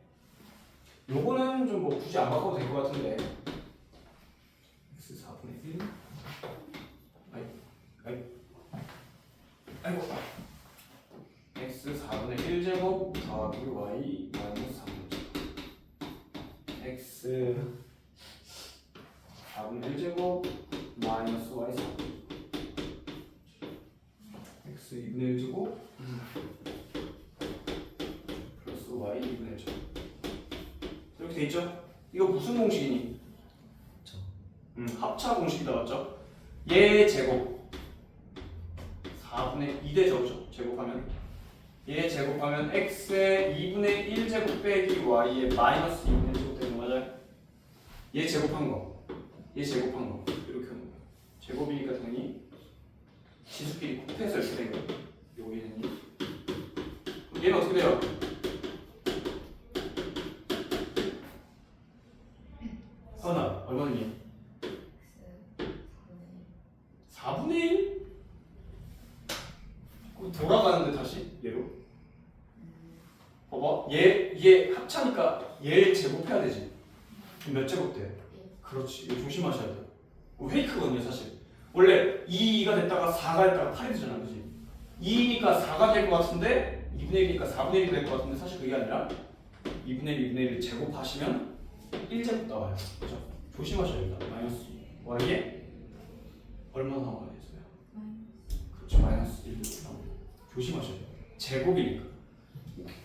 요거는 좀 뭐 굳이 안 바꿔도 될 것 같은데 x 4분의 1 아이고 x 4분의 1제곱 더하기 y 마이너스 3제곱 x 4분의 1제곱 마이너스 y 4 x 2분의 1제곱 플러스 y 2분의 1제곱 이렇게 돼 있죠? 이거 무슨 공식이니? 합차 공식이다 맞죠? 얘 제곱 4분의 2대 제곱죠? 제곱하면 얘 제곱하면 x의 2분의 1제곱 빼기 y의 마이너스 2분의 1제곱 되는 거 맞아요? 얘 제곱한 거 얘 제곱한 거 이렇게 하는 거예요. 제곱이니까 당연히 지수끼리 곱해서 이렇게 된 거예요. 요거 얘는 얘는 어떻게 돼요? 하나 얼마니? 4분의 1? 그럼 돌아가는데 다시 얘로 봐봐 얘 합차니까 얘를 제곱해야 되지. 그럼 몇 제곱 돼? 그렇지 이거 조심하셔야 돼요. 페이크거든요 사실. 원래 2가 됐다가 4가 됐다가 8이 되잖아 그치? 2니까 4가 될 것 같은데 2분의 1이니까 4분의 1이 될 것 같은데 사실 그게 아니라 2분의 1, 2분의 1을 제곱하시면 1제곱 나와요. 그죠? 조심하셔야 됩니다. 마이너스 y에 얼마 나와야 되어요? 그렇죠. 마이너스 1 나옵니다. 조심하셔야 돼요. 제곱이니까.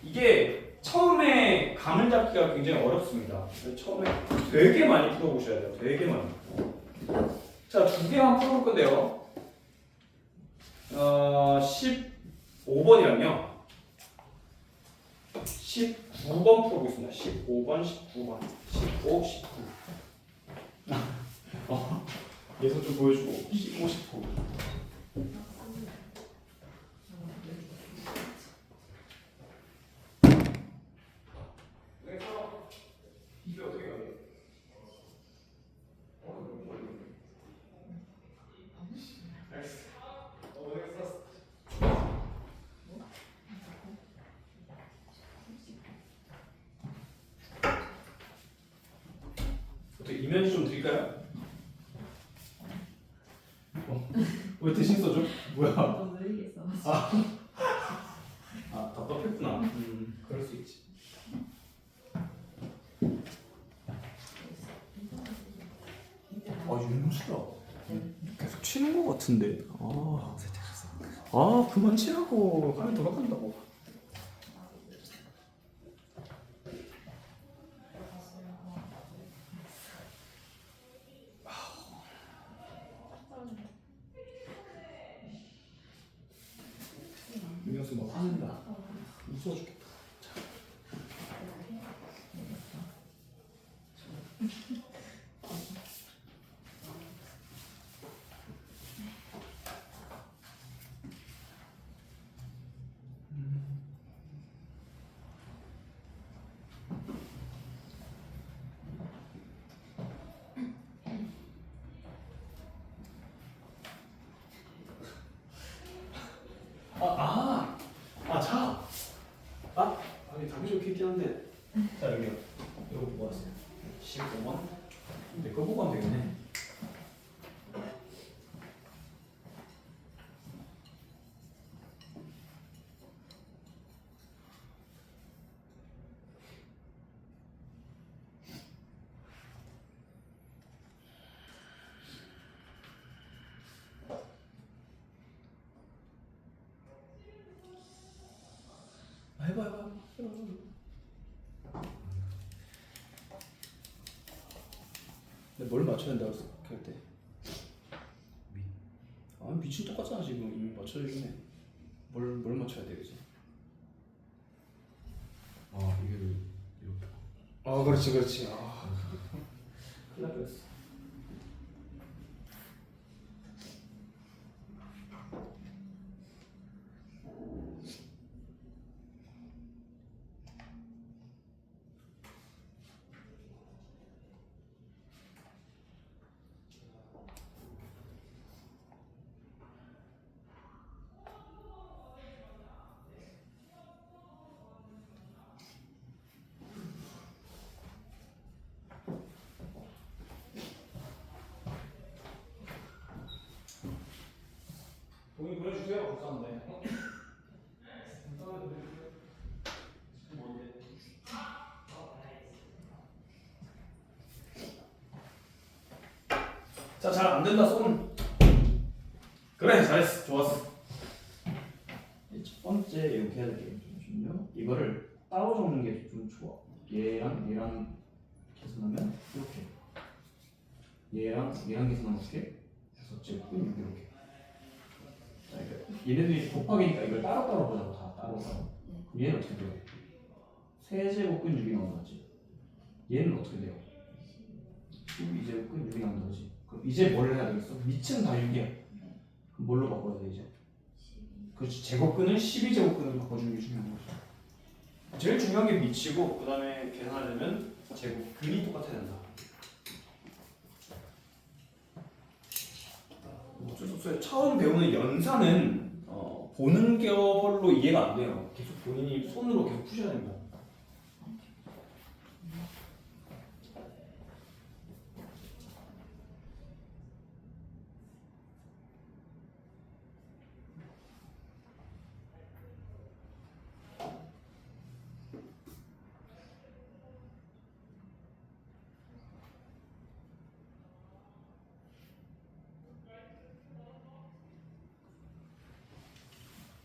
이게 처음에 감을 잡기가 굉장히 어렵습니다. 처음에 되게 많이 풀어보셔야 돼요. 되게 많이. 자, 두 개만 풀어볼 건데요. 15번이랑요. 19번 풀어보겠습니다. 15번, 19번, 15, 19. 예선 좀 보여주고 15, 19. 이게 어떻게 가요? 어떻게 이면지 좀 드릴까요? 왜 대신 써줘? 뭐야? 너무 느리게 써가지고. 답답했구나. 그럴 수 있지. 윤수야. 계속 치는 거 같은데. 그만 치라고. 화면 돌아간다고. 윤수 막 화낸다. 무서워 죽겠다. 답이 좋게 있긴 한데. 자, 여기요. 이거 보고 왔어요. 15번. 내 거 보고 하면 되겠네. 해봐. 근데 뭘 맞춰야 된다고 생각할 때? 밑은 똑같잖아 지금. 이미 맞춰주네. 뭘 맞춰야 돼 이제? 이게 이렇게. 그렇지. 큰일 날 뻔했어. 동의 보내주세요. 감사합니다. 자, 잘 안 된다 손. 그래, 잘했어, 좋았어. 첫 번째 이렇게 해야 될게 잠시만요. 이거를 따로 적는 게 좀 좋아. 얘랑 계산하면 이렇게. 얘랑 계산하면 어떻게? 6제곱 이렇게. 자, 얘네들이 곱하기니까 이걸 따로따로 보자고. 다 따로따로. 그럼 얘는 어떻게 돼요? 세제곱근 6이 나오는 거지. 얘는 어떻게 돼요? 12제곱근 6이 나오는 거지. 그럼 이제 뭘 해야 되겠어? 밑은 다 6이야. 그럼 뭘로 바꿔야 돼 이제? 그렇지. 제곱근을 12제곱근으로 바꿔주는 게 중요한 거죠. 제일 중요한 게 밑이고, 그 다음에 계산하려면 제곱근이 똑같아야 된다. 어쩔 수 없어요. 처음 배우는 연산은 보는 게 별로 이해가 안 돼요. 계속 본인이 손으로 계속 푸셔야 됩니다.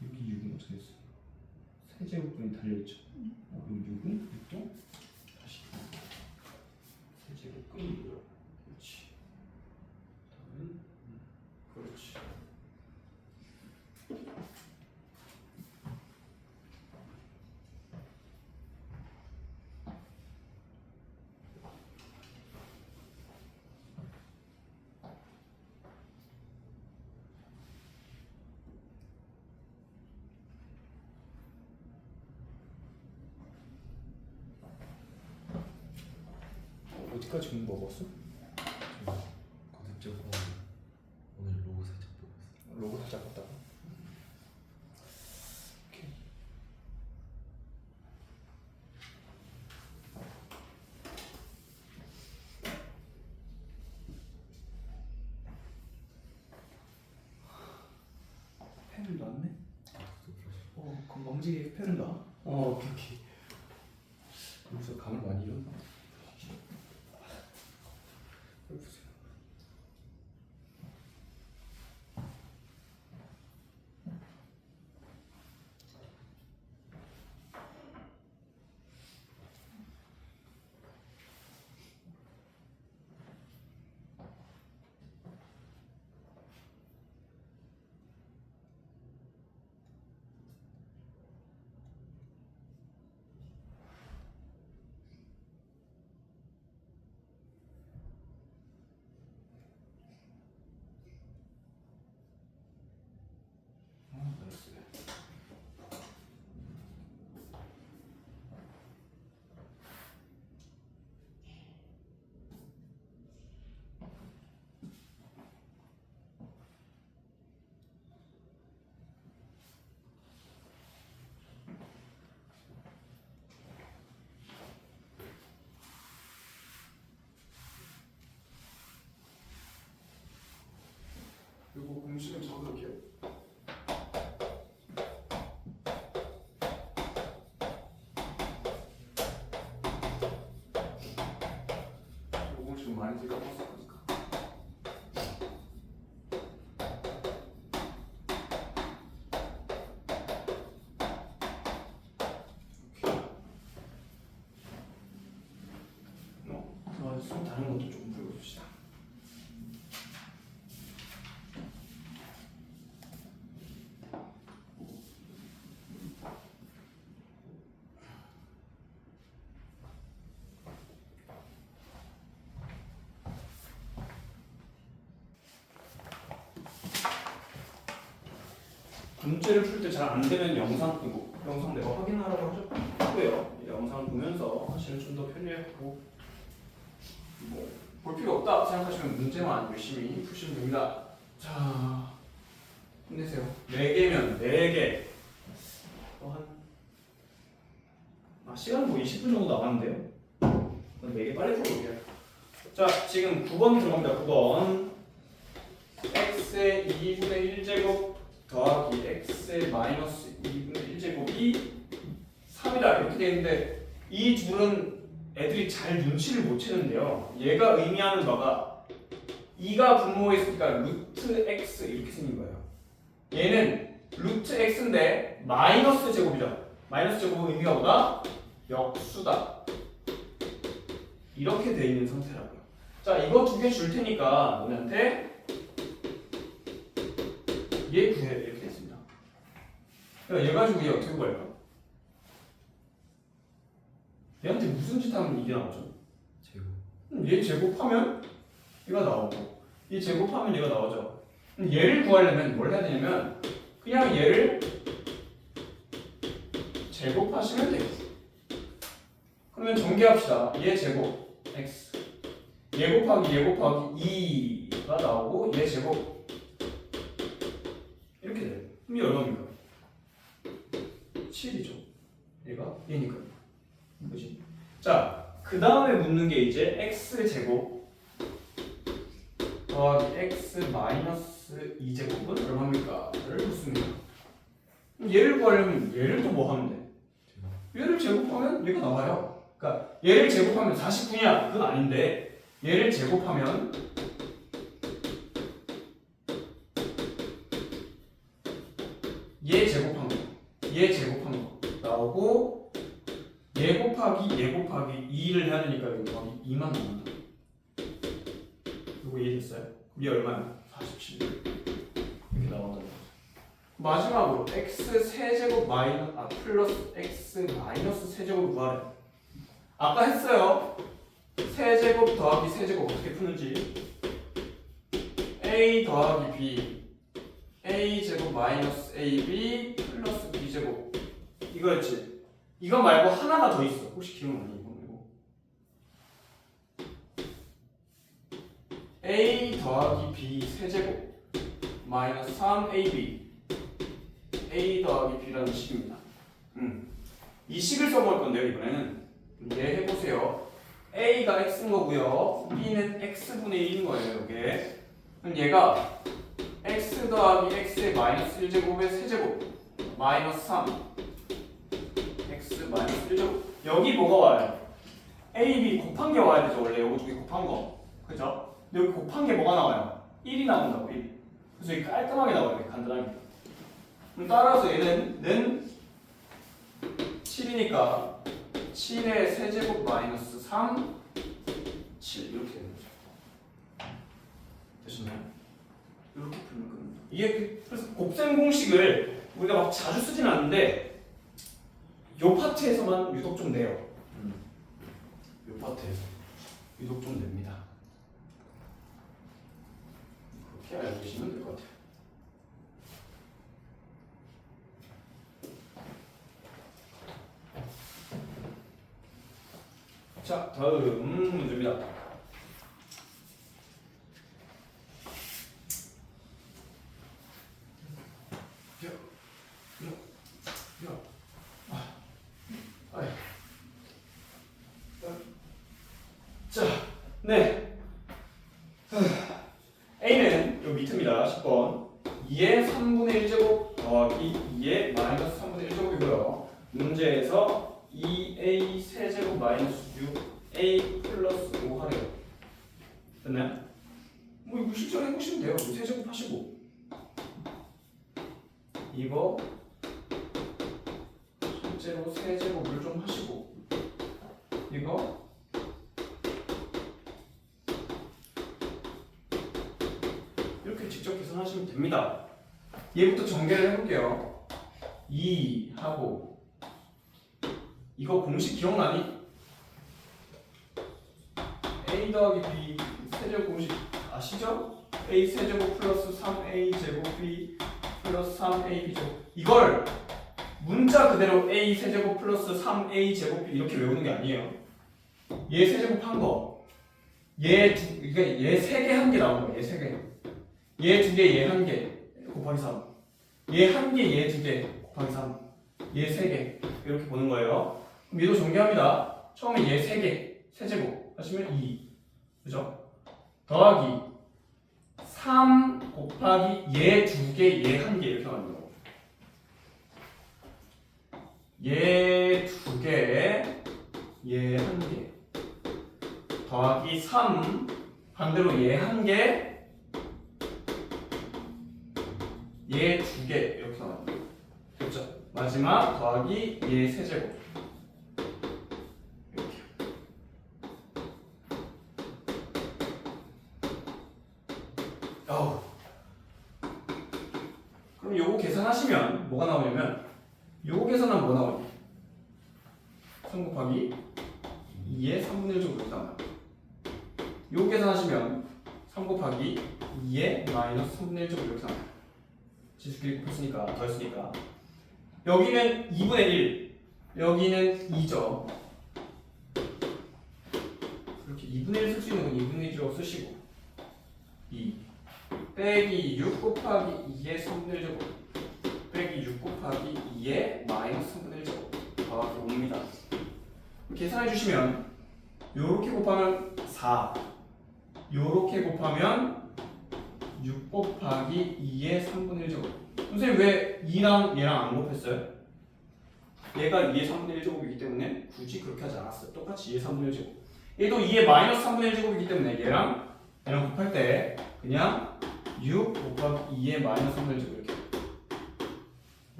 여기 6이 어떻게 됐어요? 세제곱근이 달려있죠. 그럼 6은 6도? 다시 세제곱근 그렇지. 다음은 그렇지. 어디까지 공부 먹었어? 거듭적 오늘 로고 살짝 보고 있어. 로고 살짝 봤다가. 오케이. 펜을 놨네? 건방지게 펜을 놔? 오케이. 여기서 감을 많이 잃었나? 보세요. 알았어요. 이거 공식은 적어놓을게요. 이거 공식 많이 들어봤을 거니까. 좀 다른 것도 좀 풀어봅시다. 문제를 풀 때 잘 안 되면 영상 끄고 영상 내가 확인하라고 하고요. 영상 보면서 하시면 좀 더 편리하고 뭐 볼 필요 없다 생각하시면 문제만 열심히 푸시면 됩니다. 자, 힘내세요. 4개면 4개. 시간은 뭐 20분 정도 남았는데요. 4개 빨리 풀어볼게요. 자, 지금 9번 들어갑니다. 9번. x의 2분의 1제곱 더하기 x의 마이너스 2분의 1제곱이 3이다 이렇게 되어 있는데 이 둘은 애들이 잘 눈치를 못 채는데요. 얘가 의미하는 바가 2가 분모에 있으니까 루트 x 이렇게 생긴 거예요. 얘는 루트 x인데 마이너스 제곱이죠. 마이너스 제곱은 의미가 뭐다? 역수다. 이렇게 되어 있는 상태라고요. 자, 이거 2개 줄 테니까 너네한테 얘 구해 이렇게 됐습니다. 그러니까 얘 가지고 얘 어떻게 구할까? 얘한테 무슨 짓 하면 이게 나오죠? 제곱. 얘 제곱하면 얘가 나오고 얘 제곱하면 얘가 나오죠. 얘를 구하려면 뭘 해야 되냐면 그냥 얘를 제곱하시면 돼요. 그러면 전개합시다. 얘 제곱 x 얘 곱하기 2가 나오고 얘 제곱 이렇게 돼요. 그럼 이게 얼마입니까? 7이죠. 얘니까요. 그지? 자, 그 다음에 묻는 게 이제 x 제곱 더하기 x 마이너스 2제곱은 얼마입니까?를 묻습니다. 그럼 얘를 구하려면 얘를 또 뭐 하면 돼? 얘를 제곱하면 얘가 나와요. 그러니까 얘를 제곱하면 49냐? 그건 아닌데 얘를 제곱하면 얘 제곱한 거 나오고 얘 2를 해야 되니까 여기 더하기 2만 나옵니다. 이거 이해됐어요? 이게 얼마야? 47 이렇게 나온다는 거죠. 마지막으로 x 세제곱 플러스 x 마이너스 세제곱 구하래. 아까 했어요. 세제곱 더하기 세제곱 어떻게 푸는지. a 더하기 b a 제곱 마이너스 ab 플러스 b 제곱 이거였지. 이거 말고 하나가 더 있어. 혹시 기억나니? 이거 말고 a 더하기 b 세제곱 마이너스 3ab a 더하기 b라는 식입니다. 이 식을 써볼 건데요. 이번에는 이해해보세요. a가 x인 거고요. b는 x분의 1인 거예요. 이게 그럼 얘가 x 더하기 x의 마이너스 1제곱의 세제곱 마이너스 3 x 마이너스 1제곱 여기 뭐가 와요? a, b 곱한 게 와야 되죠. 원래 요거 두 개 곱한 거 그죠? 근데 여기 곱한 게 뭐가 나와요? 1이 나온다고 1. 그래서 이게 깔끔하게 나와요. 간단하게. 그럼 따라서 얘는 7이니까 7의 세제곱 마이너스 3 7 이렇게 되는 거죠. 되셨나요? 이렇게 풀면 됩니다. 이게 그래서 곱셈 공식을 우리가 막 자주 쓰진 않는데 요 파트에서만 유독 좀 내요. 요 파트에서 유독 좀 냅니다. 그렇게 알고 계시면 될 것 같아요. 자, 다음 문제입니다. 자, 네. A는 요 밑입니다. 10번. 2의 3분의 1제곱 더하기 2의 마이너스 3분의 1제곱이고요. 문제에서 2A 세제곱 마이너스 6A 플러스 5 하래요. 됐나요? 뭐 이거 실제로 해보시면 돼요. 세제곱 하시고 이거 실제로 세제곱을 좀 하시고 이거 이렇게 직접 계산하시면 됩니다. 얘부터 전개를 해볼게요. 2 하고 이거 공식 기억나니? a 더하기 b 세제곱 공식 아시죠? a 세제곱 플러스 3a 제곱 b 플러스 3ab 제곱 이걸 문자 그대로 a 세제곱 플러스 3a 제곱 b 이렇게 외우는 게 아니에요. 얘 세제곱 한 거, 얘 세 개 한 개 나오는 거예요. 얘 세 개, 얘 두 개, 얘 한 개 곱하기 3, 얘 한 개, 얘 두 개 곱하기 3, 얘 세 개 이렇게 보는 거예요. 그럼 얘도 전개합니다. 처음에 얘 세 개 세제곱 하시면 2, 그죠? 더하기 3 곱하기 얘 두 개, 얘 한 개 이렇게 나오는 거예요. 얘 두 개, 얘 한 개 더하기 3 반대로 얘 한 개, 얘 두 개 이렇게 나와요. 됐죠? 마지막 더하기 얘 세제곱 이렇게. 그럼 요거 계산하시면 뭐가 나오냐면 요거 계산하면 뭐 나오냐? 3 곱하기 2의 3분의 1 정도 나와요. 요거 계산하시면 3 곱하기 2의 마이너스 3분의 1 정도 이렇게 나와요. 지수끼리 곱했으니까 더했으니까 여기는 2분의 1 여기는 2죠. 이렇게 2분의 1 쓸 수 있는 건 2분의 1로 쓰시고 2 빼기 6 곱하기 2의 3분의 1 제곱 빼기 6 곱하기 2의 마이너스 3분의 1 제곱 더하기 5입니다. 계산해 주시면 요렇게 곱하면 4 요렇게 곱하면 6 곱하기 2의 3분의 1 제곱. 선생님 왜 2랑 얘랑 안 곱했어요? 얘가 2의 3분의 1 제곱이기 때문에 굳이 그렇게 하지 않았어요. 똑같이 2의 3분의 1 제곱. 얘도 2의 마이너스 3분의 1 제곱이기 때문에 얘랑 곱할 때 그냥 6 곱하기 2의 마이너스 3분의 1 제곱 이렇게.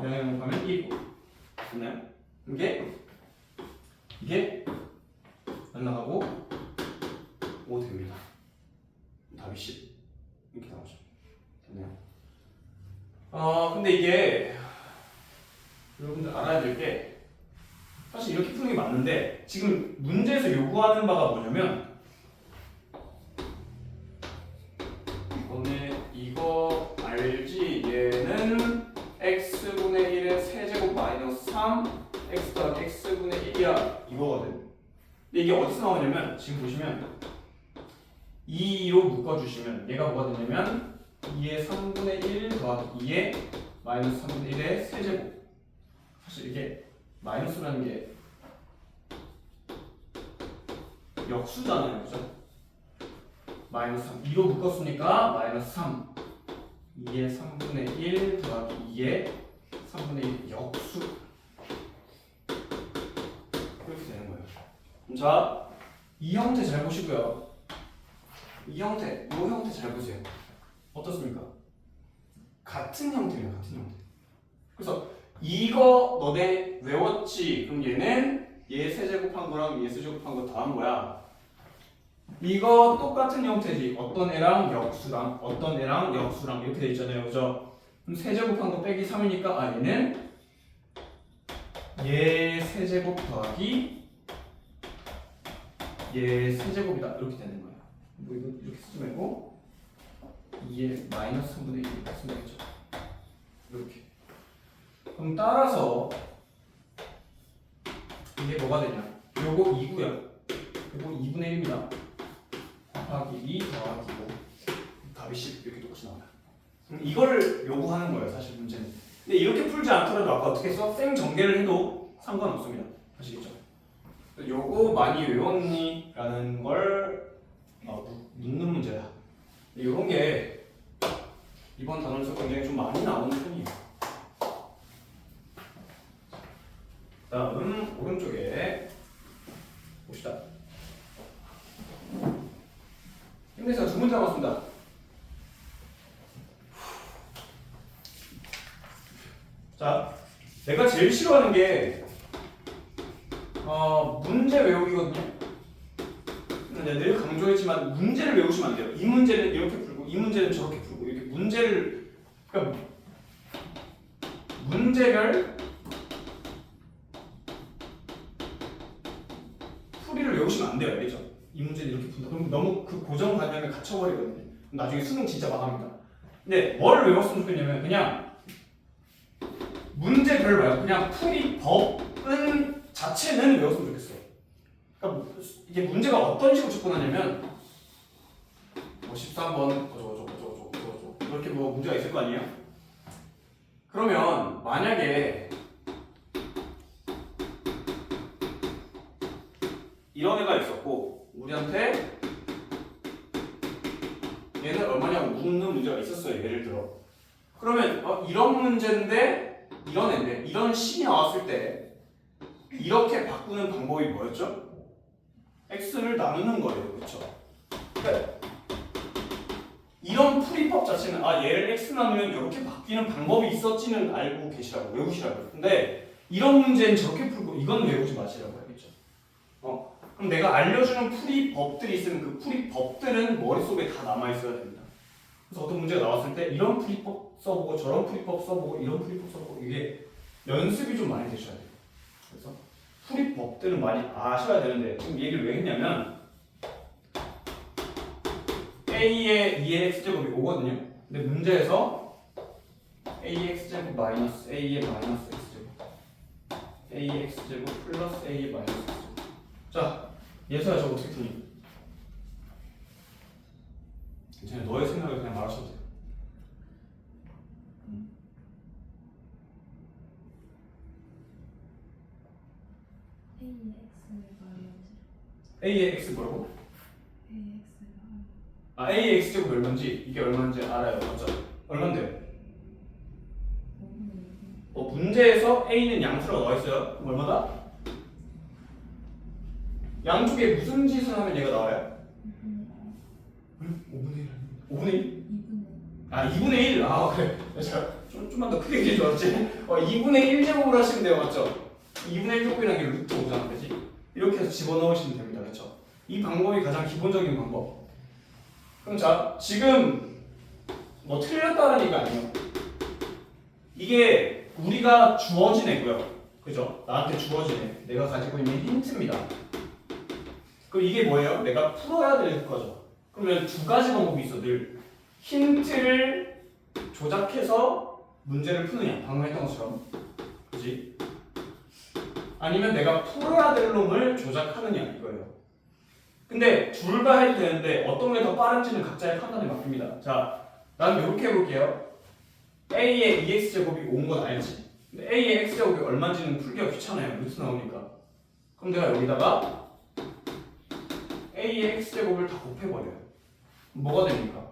얘랑 곱하면 1이고. 됐나요? 이게 안 나가고 5 됩니다. 답이 10 이렇게 나오죠. 됐네요. 근데 이게 여러분들 알아야 될 게 사실 이렇게 푸는 게 맞는데 지금 문제에서 요구하는 바가 뭐냐면 이거 알지? 얘는 x분의 1의 세제곱 마이너스 3 x 더하기 x분의 1이야 이거거든. 근데 이게 어디서 나오냐면 지금 보시면 2로 묶어주시면 얘가 뭐가 되냐면 2의 3분의 1 더하기 2의 마이너스 3분의 1의 세제곱. 사실 이게 마이너스라는 게 역수잖아요, 그죠? 마이너스 3 2로 묶었으니까 마이너스 3 2의 3분의 1 더하기 2의 3분의 1 역수 이렇게 되는 거예요. 자, 이 형태 잘 보시고요. 이 형태, 이 형태 잘 보세요. 어떻습니까? 같은 형태예요, 같은 형태. 그래서 이거 너네 외웠지? 그럼 얘는 얘 세제곱한 거랑 얘 세제곱한 거 다 한 거야. 이거 똑같은 형태지. 어떤 애랑 역수랑 어떤 애랑 역수랑 이렇게 돼 있잖아요, 그죠? 그럼 세제곱한 거 빼기 3이니까 아 얘는 얘 세제곱 더하기 얘 세제곱이다 이렇게 되는 거야. 뭐 이거 이렇게 쓰지 말고 2의 마이너스 3분의 1 이렇게 쓰면 되겠죠. 이렇게. 그럼 따라서 이게 뭐가 되냐? 요거 2고요. 요거 2분의 1입니다. 곱하기 2 더하기 5 답이 10 이렇게 똑같이 나와요. 그럼 이거를 요구하는 거예요, 사실 문제는. 근데 이렇게 풀지 않더라도 아까 어떻게 했어? 생 전개를 해도 상관없습니다. 아시겠죠? 요거 많이 외웠니? 라는 걸 묻는 문제다. 이런 게 이번 단원에서 굉장히 좀 많이 나오는 편이에요. 다음 오른쪽에 봅시다. 힘내서 두 문제 남았습니다. 자, 내가 제일 싫어하는 게 문제 외우기거든요. 내가 늘 강조했지만 문제를 외우시면 안 돼요. 이 문제는 이렇게 풀고 이 문제는 저렇게 풀고 이렇게 문제를 그러니까 문제별 풀이를 외우시면 안 돼요, 알겠죠? 이 문제는 이렇게 푼다. 그럼 너무 그 고정관념에 갇혀버리거든요. 나중에 수능 진짜 망합니다. 근데 뭘 외웠으면 좋겠냐면 그냥 문제별 말고 그냥 풀이 법은 자체는 외웠으면 좋겠어요. 그러니까 이게 문제가 어떤 식으로 접근하냐면 뭐 13번 어쩌고저쩌고 이렇게 뭐 문제가 있을 거 아니에요? 그러면 만약에 이런 애가 있었고 우리한테 얘는 얼마냐고 묻는 문제가 있었어요. 예를 들어 그러면 이런 문제인데 이런 애인데 이런 식이 나왔을 때 이렇게 바꾸는 방법이 뭐였죠? x를 나누는 거예요. 그렇죠? 그러니까 이런 풀이법 자체는 얘를 x 나누면 이렇게 바뀌는 방법이 있었지는 알고 계시라고 외우시라고. 근데 이런 문제는 저렇게 풀고 이건 외우지 마시라고 알겠죠? 그럼 내가 알려주는 풀이법들이 있으면 그 풀이법들은 머릿속에 다 남아있어야 됩니다. 그래서 어떤 문제가 나왔을 때 이런 풀이법 써보고 저런 풀이법 써보고 이런 풀이법 써보고 이게 연습이 좀 많이 되셔야 돼요. 그래서 풀이법들은 많이 아셔야 되는데 지금 얘기를 왜 했냐면 a의 2의 x제곱이 5거든요. 근데 문제에서 a의 x제곱 마이너스 a의 마이너스 x제곱 a의 x제곱 플러스 a의 마이너스 x제곱. 자, 예서야 저거 어떻게 푸니? 괜찮아요. 너의 생각을 그냥 말하셔도 돼요. a의 x 뭐라고? a의 x제곱 얼마인지 이게 얼마인지 알아요. 맞죠? 얼마인데요? 문제에서 a는 양수라고 나와있어요. 그럼 얼마다? 양쪽에 무슨 짓을 하면 얘가 나와요? 5분의 1 아닙니다. 5분의 1? 2분의 1? 그래. 제가 좀만 더 크게 얘기해 줄 알았지? 2분의 1제곱을 하시면 돼요. 맞죠? 2분의 1제곱이라는 게 루트 5잖아. 그치? 이렇게 해서 집어넣으시면 됩니다. 그렇죠? 이 방법이 가장 기본적인 방법. 그럼 자, 지금 뭐 틀렸다는 얘기가 아니에요. 이게 우리가 주어진 애고요. 그죠? 나한테 주어진 애. 내가 가지고 있는 힌트입니다. 그럼 이게 뭐예요? 내가 풀어야 될 거죠. 그러면 두 가지 방법이 있어, 늘. 힌트를 조작해서 문제를 푸느냐. 방금 했던 것처럼. 그지? 아니면 내가 풀어야 될 놈을 조작하느냐, 이거예요. 근데 둘 다 해도 되는데 어떤 게 더 빠른지는 각자의 판단에 맡깁니다. 자, 난 이렇게 해볼게요. A의 2x제곱이 온 건 알지? 근데 A의 x제곱이 얼마인지는 풀기가 귀찮아요. 루트 나오니까. 그럼 내가 여기다가 A의 x제곱을 다 곱해버려요. 뭐가 됩니까?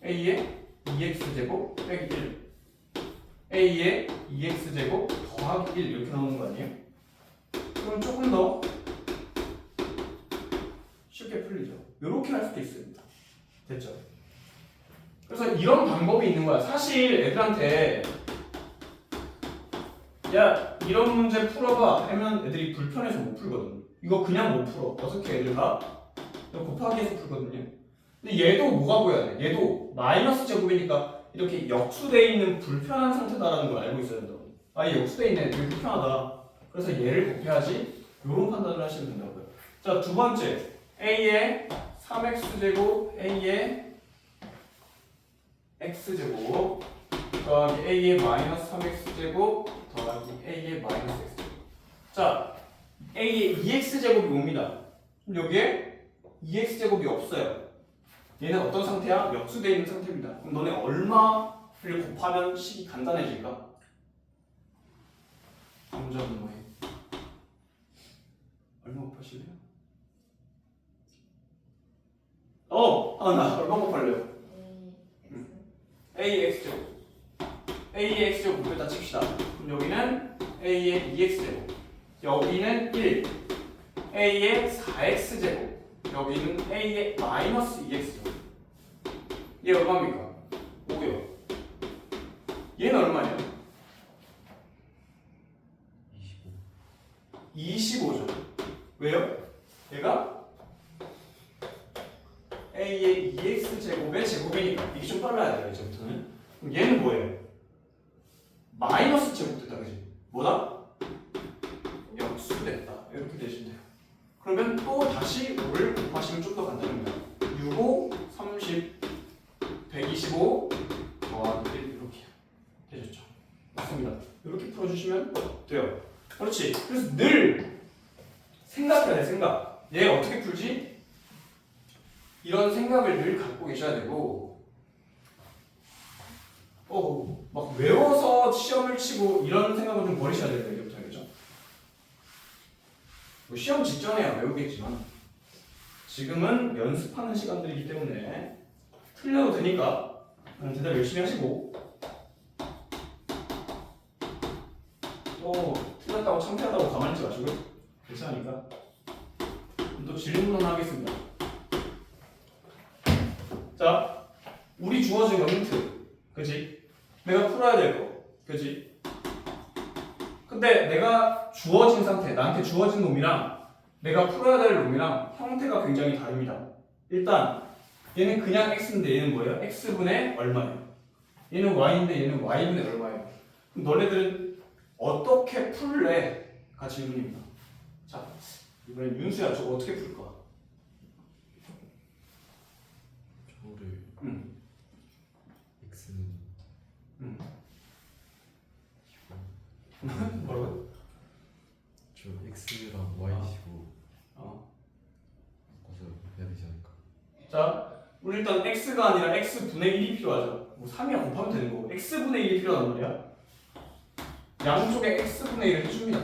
A의 2x제곱 빼기 1 A의 2x제곱 더하기 1 이렇게 나오는 거 아니에요? 그럼 조금 더 쉽게 풀리죠. 이렇게 할 수도 있습니다. 됐죠? 그래서 이런 방법이 있는 거야. 사실 애들한테 야 이런 문제 풀어봐 하면 애들이 불편해서 못 풀거든. 이거 그냥 못 풀어. 어떻게 애들 다? 이거 곱하기 해서 풀거든요. 근데 얘도 뭐가 보여야 돼? 얘도 마이너스 제곱이니까 이렇게 역수되어 있는 불편한 상태다라는 걸 알고 있어야 된다고. 아, 얘 역수되어 있네. 되게 불편하다. 그래서 얘를 곱해야지. 이런 판단을 하시면 된다고요. 자, 두 번째. A의 3x제곱, A의 x제곱 더하기 A의 마이너스 3x제곱 더하기 A의 마이너스 x제곱. 자, A의 2x제곱이 옵니다. 그럼 여기에 2x제곱이 없어요. 얘는 어떤 상태야? 역수되어 있는 상태입니다. 그럼 너네 얼마를 곱하면 식이 간단해질까? 정답은 뭐해? 얼마 곱하실래요? 나 얼마 곱할래요? A의 x제곱. A의 x제곱 곱에다 칩시다. 그럼 여기는 A의 2x제곱. 여기는 1. A의 4x제곱. 여기는 A의 마이너스 2x제곱. 얘 얼마입니까? 5요. 얘는 얼마예요? 25죠. 왜요? 얘가 A의 2x제곱의 제곱이니까 이게 좀 빨라야 돼요. 이제부터는. 그럼 얘는 뭐예요? 마이너스 제곱됐다. 그지? 뭐다? 역수됐다. 이렇게 되시면 돼요. 그러면 또 다시 5를 곱하시면 좀 더 간단합니다. 65, 30, 125 더하기 1 이렇게 되셨죠? 맞습니다. 이렇게 풀어주시면 돼요. 그렇지. 그래서 늘 생각해야 돼. 생각. 얘 어떻게 풀지? 이런 생각을 늘 갖고 계셔야 되고 막 외워서 시험을 치고 이런 생각을 좀 버리셔야 돼요. 이제부터. 그죠? 뭐 시험 직전에야 외우겠지만 지금은 연습하는 시간들이기 때문에 틀려도 되니까 대답 열심히 하시고 또 틀렸다고 창피하다고 가만히 있지 마시고 괜찮으니까 또 질문 하나 하겠습니다. 자, 우리 주어진 거 힌트, 그지? 내가 풀어야 될 거, 그지? 근데 내가 주어진 상태, 나한테 주어진 놈이랑 내가 풀어야 될 놈이랑 형태가 굉장히 다릅니다. 일단 얘는 그냥 x인데 얘는 뭐예요? x분의 얼마예요? 얘는 y인데 얘는 y분의 얼마예요? 그럼 너네들은 어떻게 풀래?가 질문입니다. 자, 이번엔 윤수야, 저거 어떻게 풀까? 저를 x는 뭐라고? 저 x랑 y시고 바꿔서 해야 되지 않을까? 자, 우리 일단 x가 아니라 x분의 1이 필요하죠. 뭐 3이랑 곱하면 되는 거고 x분의 1이 필요하단 말이야. 양쪽에 x분의 1을 해줍니다.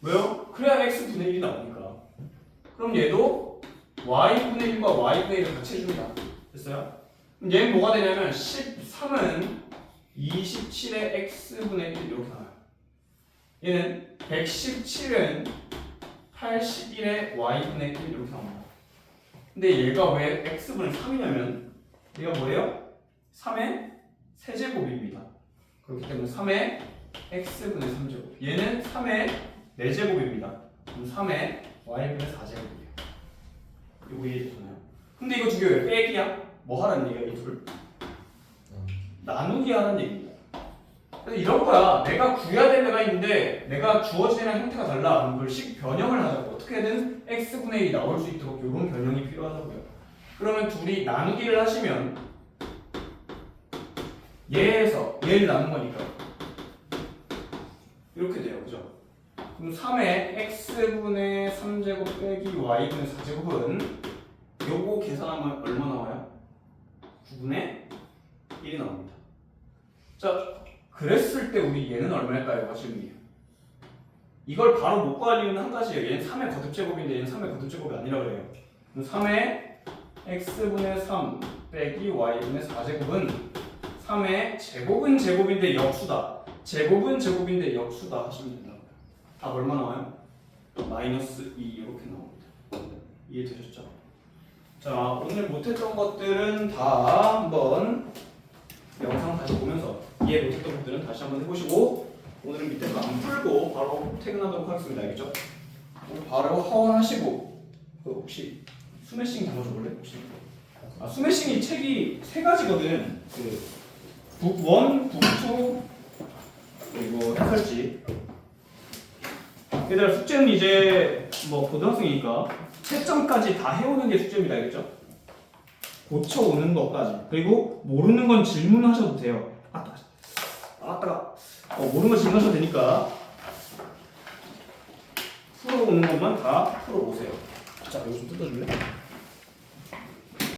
왜요? 그래야 x분의 1이 나오니까. 그럼 얘도 y분의 1과 y분의 1을 같이 해줍니다. 됐어요? 그럼 얘는 뭐가 되냐면 13은 27의 x분의 1 이렇게 나와요. 얘는 117은 81의 y분의 1 이렇게 나옵니다. 근데 얘가 왜 x분의 3이냐면 얘가 뭐예요? 3의 세제곱입니다. 그렇기 때문에 3의 x분의 3제곱. 얘는 3의 4제곱입니다. 그럼 3의 y분의 4제곱이에요. 이거 이해되셨나요? 근데 이거 두 개 왜 빼기야? 뭐 하라는 얘기야 이 둘? 나누기 하는 얘기입니다. 그래서 이런 거야. 내가 구해야 될 애가 있는데 내가 주어진 애랑 형태가 달라. 그럼 그걸 식 변형을 하자고. 어떻게든 x분의 1이 나올 수 있도록 이런 변형이 필요하다고요. 그러면 둘이 나누기를 하시면 얘에서 얘를 나눈 거니까 이렇게 돼요. 그죠? 그럼 3의 x분의 3제곱 빼기 y분의 4제곱은 요거 계산하면 얼마 나와요? 9분의 1이 나옵니다. 자, 그랬을 때 우리 얘는 얼마일까요? 질문이에요. 이걸 바로 못 구할 이유는 한 가지예요. 얘는 3의 거듭제곱인데 얘는 3의 거듭제곱이 아니라 그래요. 그럼 3의 x분의 3 빼기 y분의 4제곱은 3의 제곱은 제곱인데 역수다. 제곱은 제곱인데 역수다 하시면 된다고요. 답 얼마 나와요? 마이너스 2 이렇게 나옵니다. 이해되셨죠? 자, 오늘 못했던 것들은 다 한번 영상 다시 보면서 이해 못했던 것들은 다시 한번 해보시고 오늘은 밑에 거 안 풀고 바로 퇴근하도록 하겠습니다. 알겠죠? 오늘 바로 하원하시고 혹시 스매싱 담아줘볼래? 혹시? 아, 스매싱이 책이 3가지거든. 북 1, 북 2 그리고 해설지. 얘들아 숙제는 이제 뭐 고등학생이니까 채점까지 다 해오는 게 숙제입니다. 알겠죠? 고쳐오는 것까지. 그리고 모르는 건 질문하셔도 돼요. 모르는 거 질문하셔도 되니까 풀어오는 것만 다 풀어오세요. 자, 이거 좀 뜯어줄래?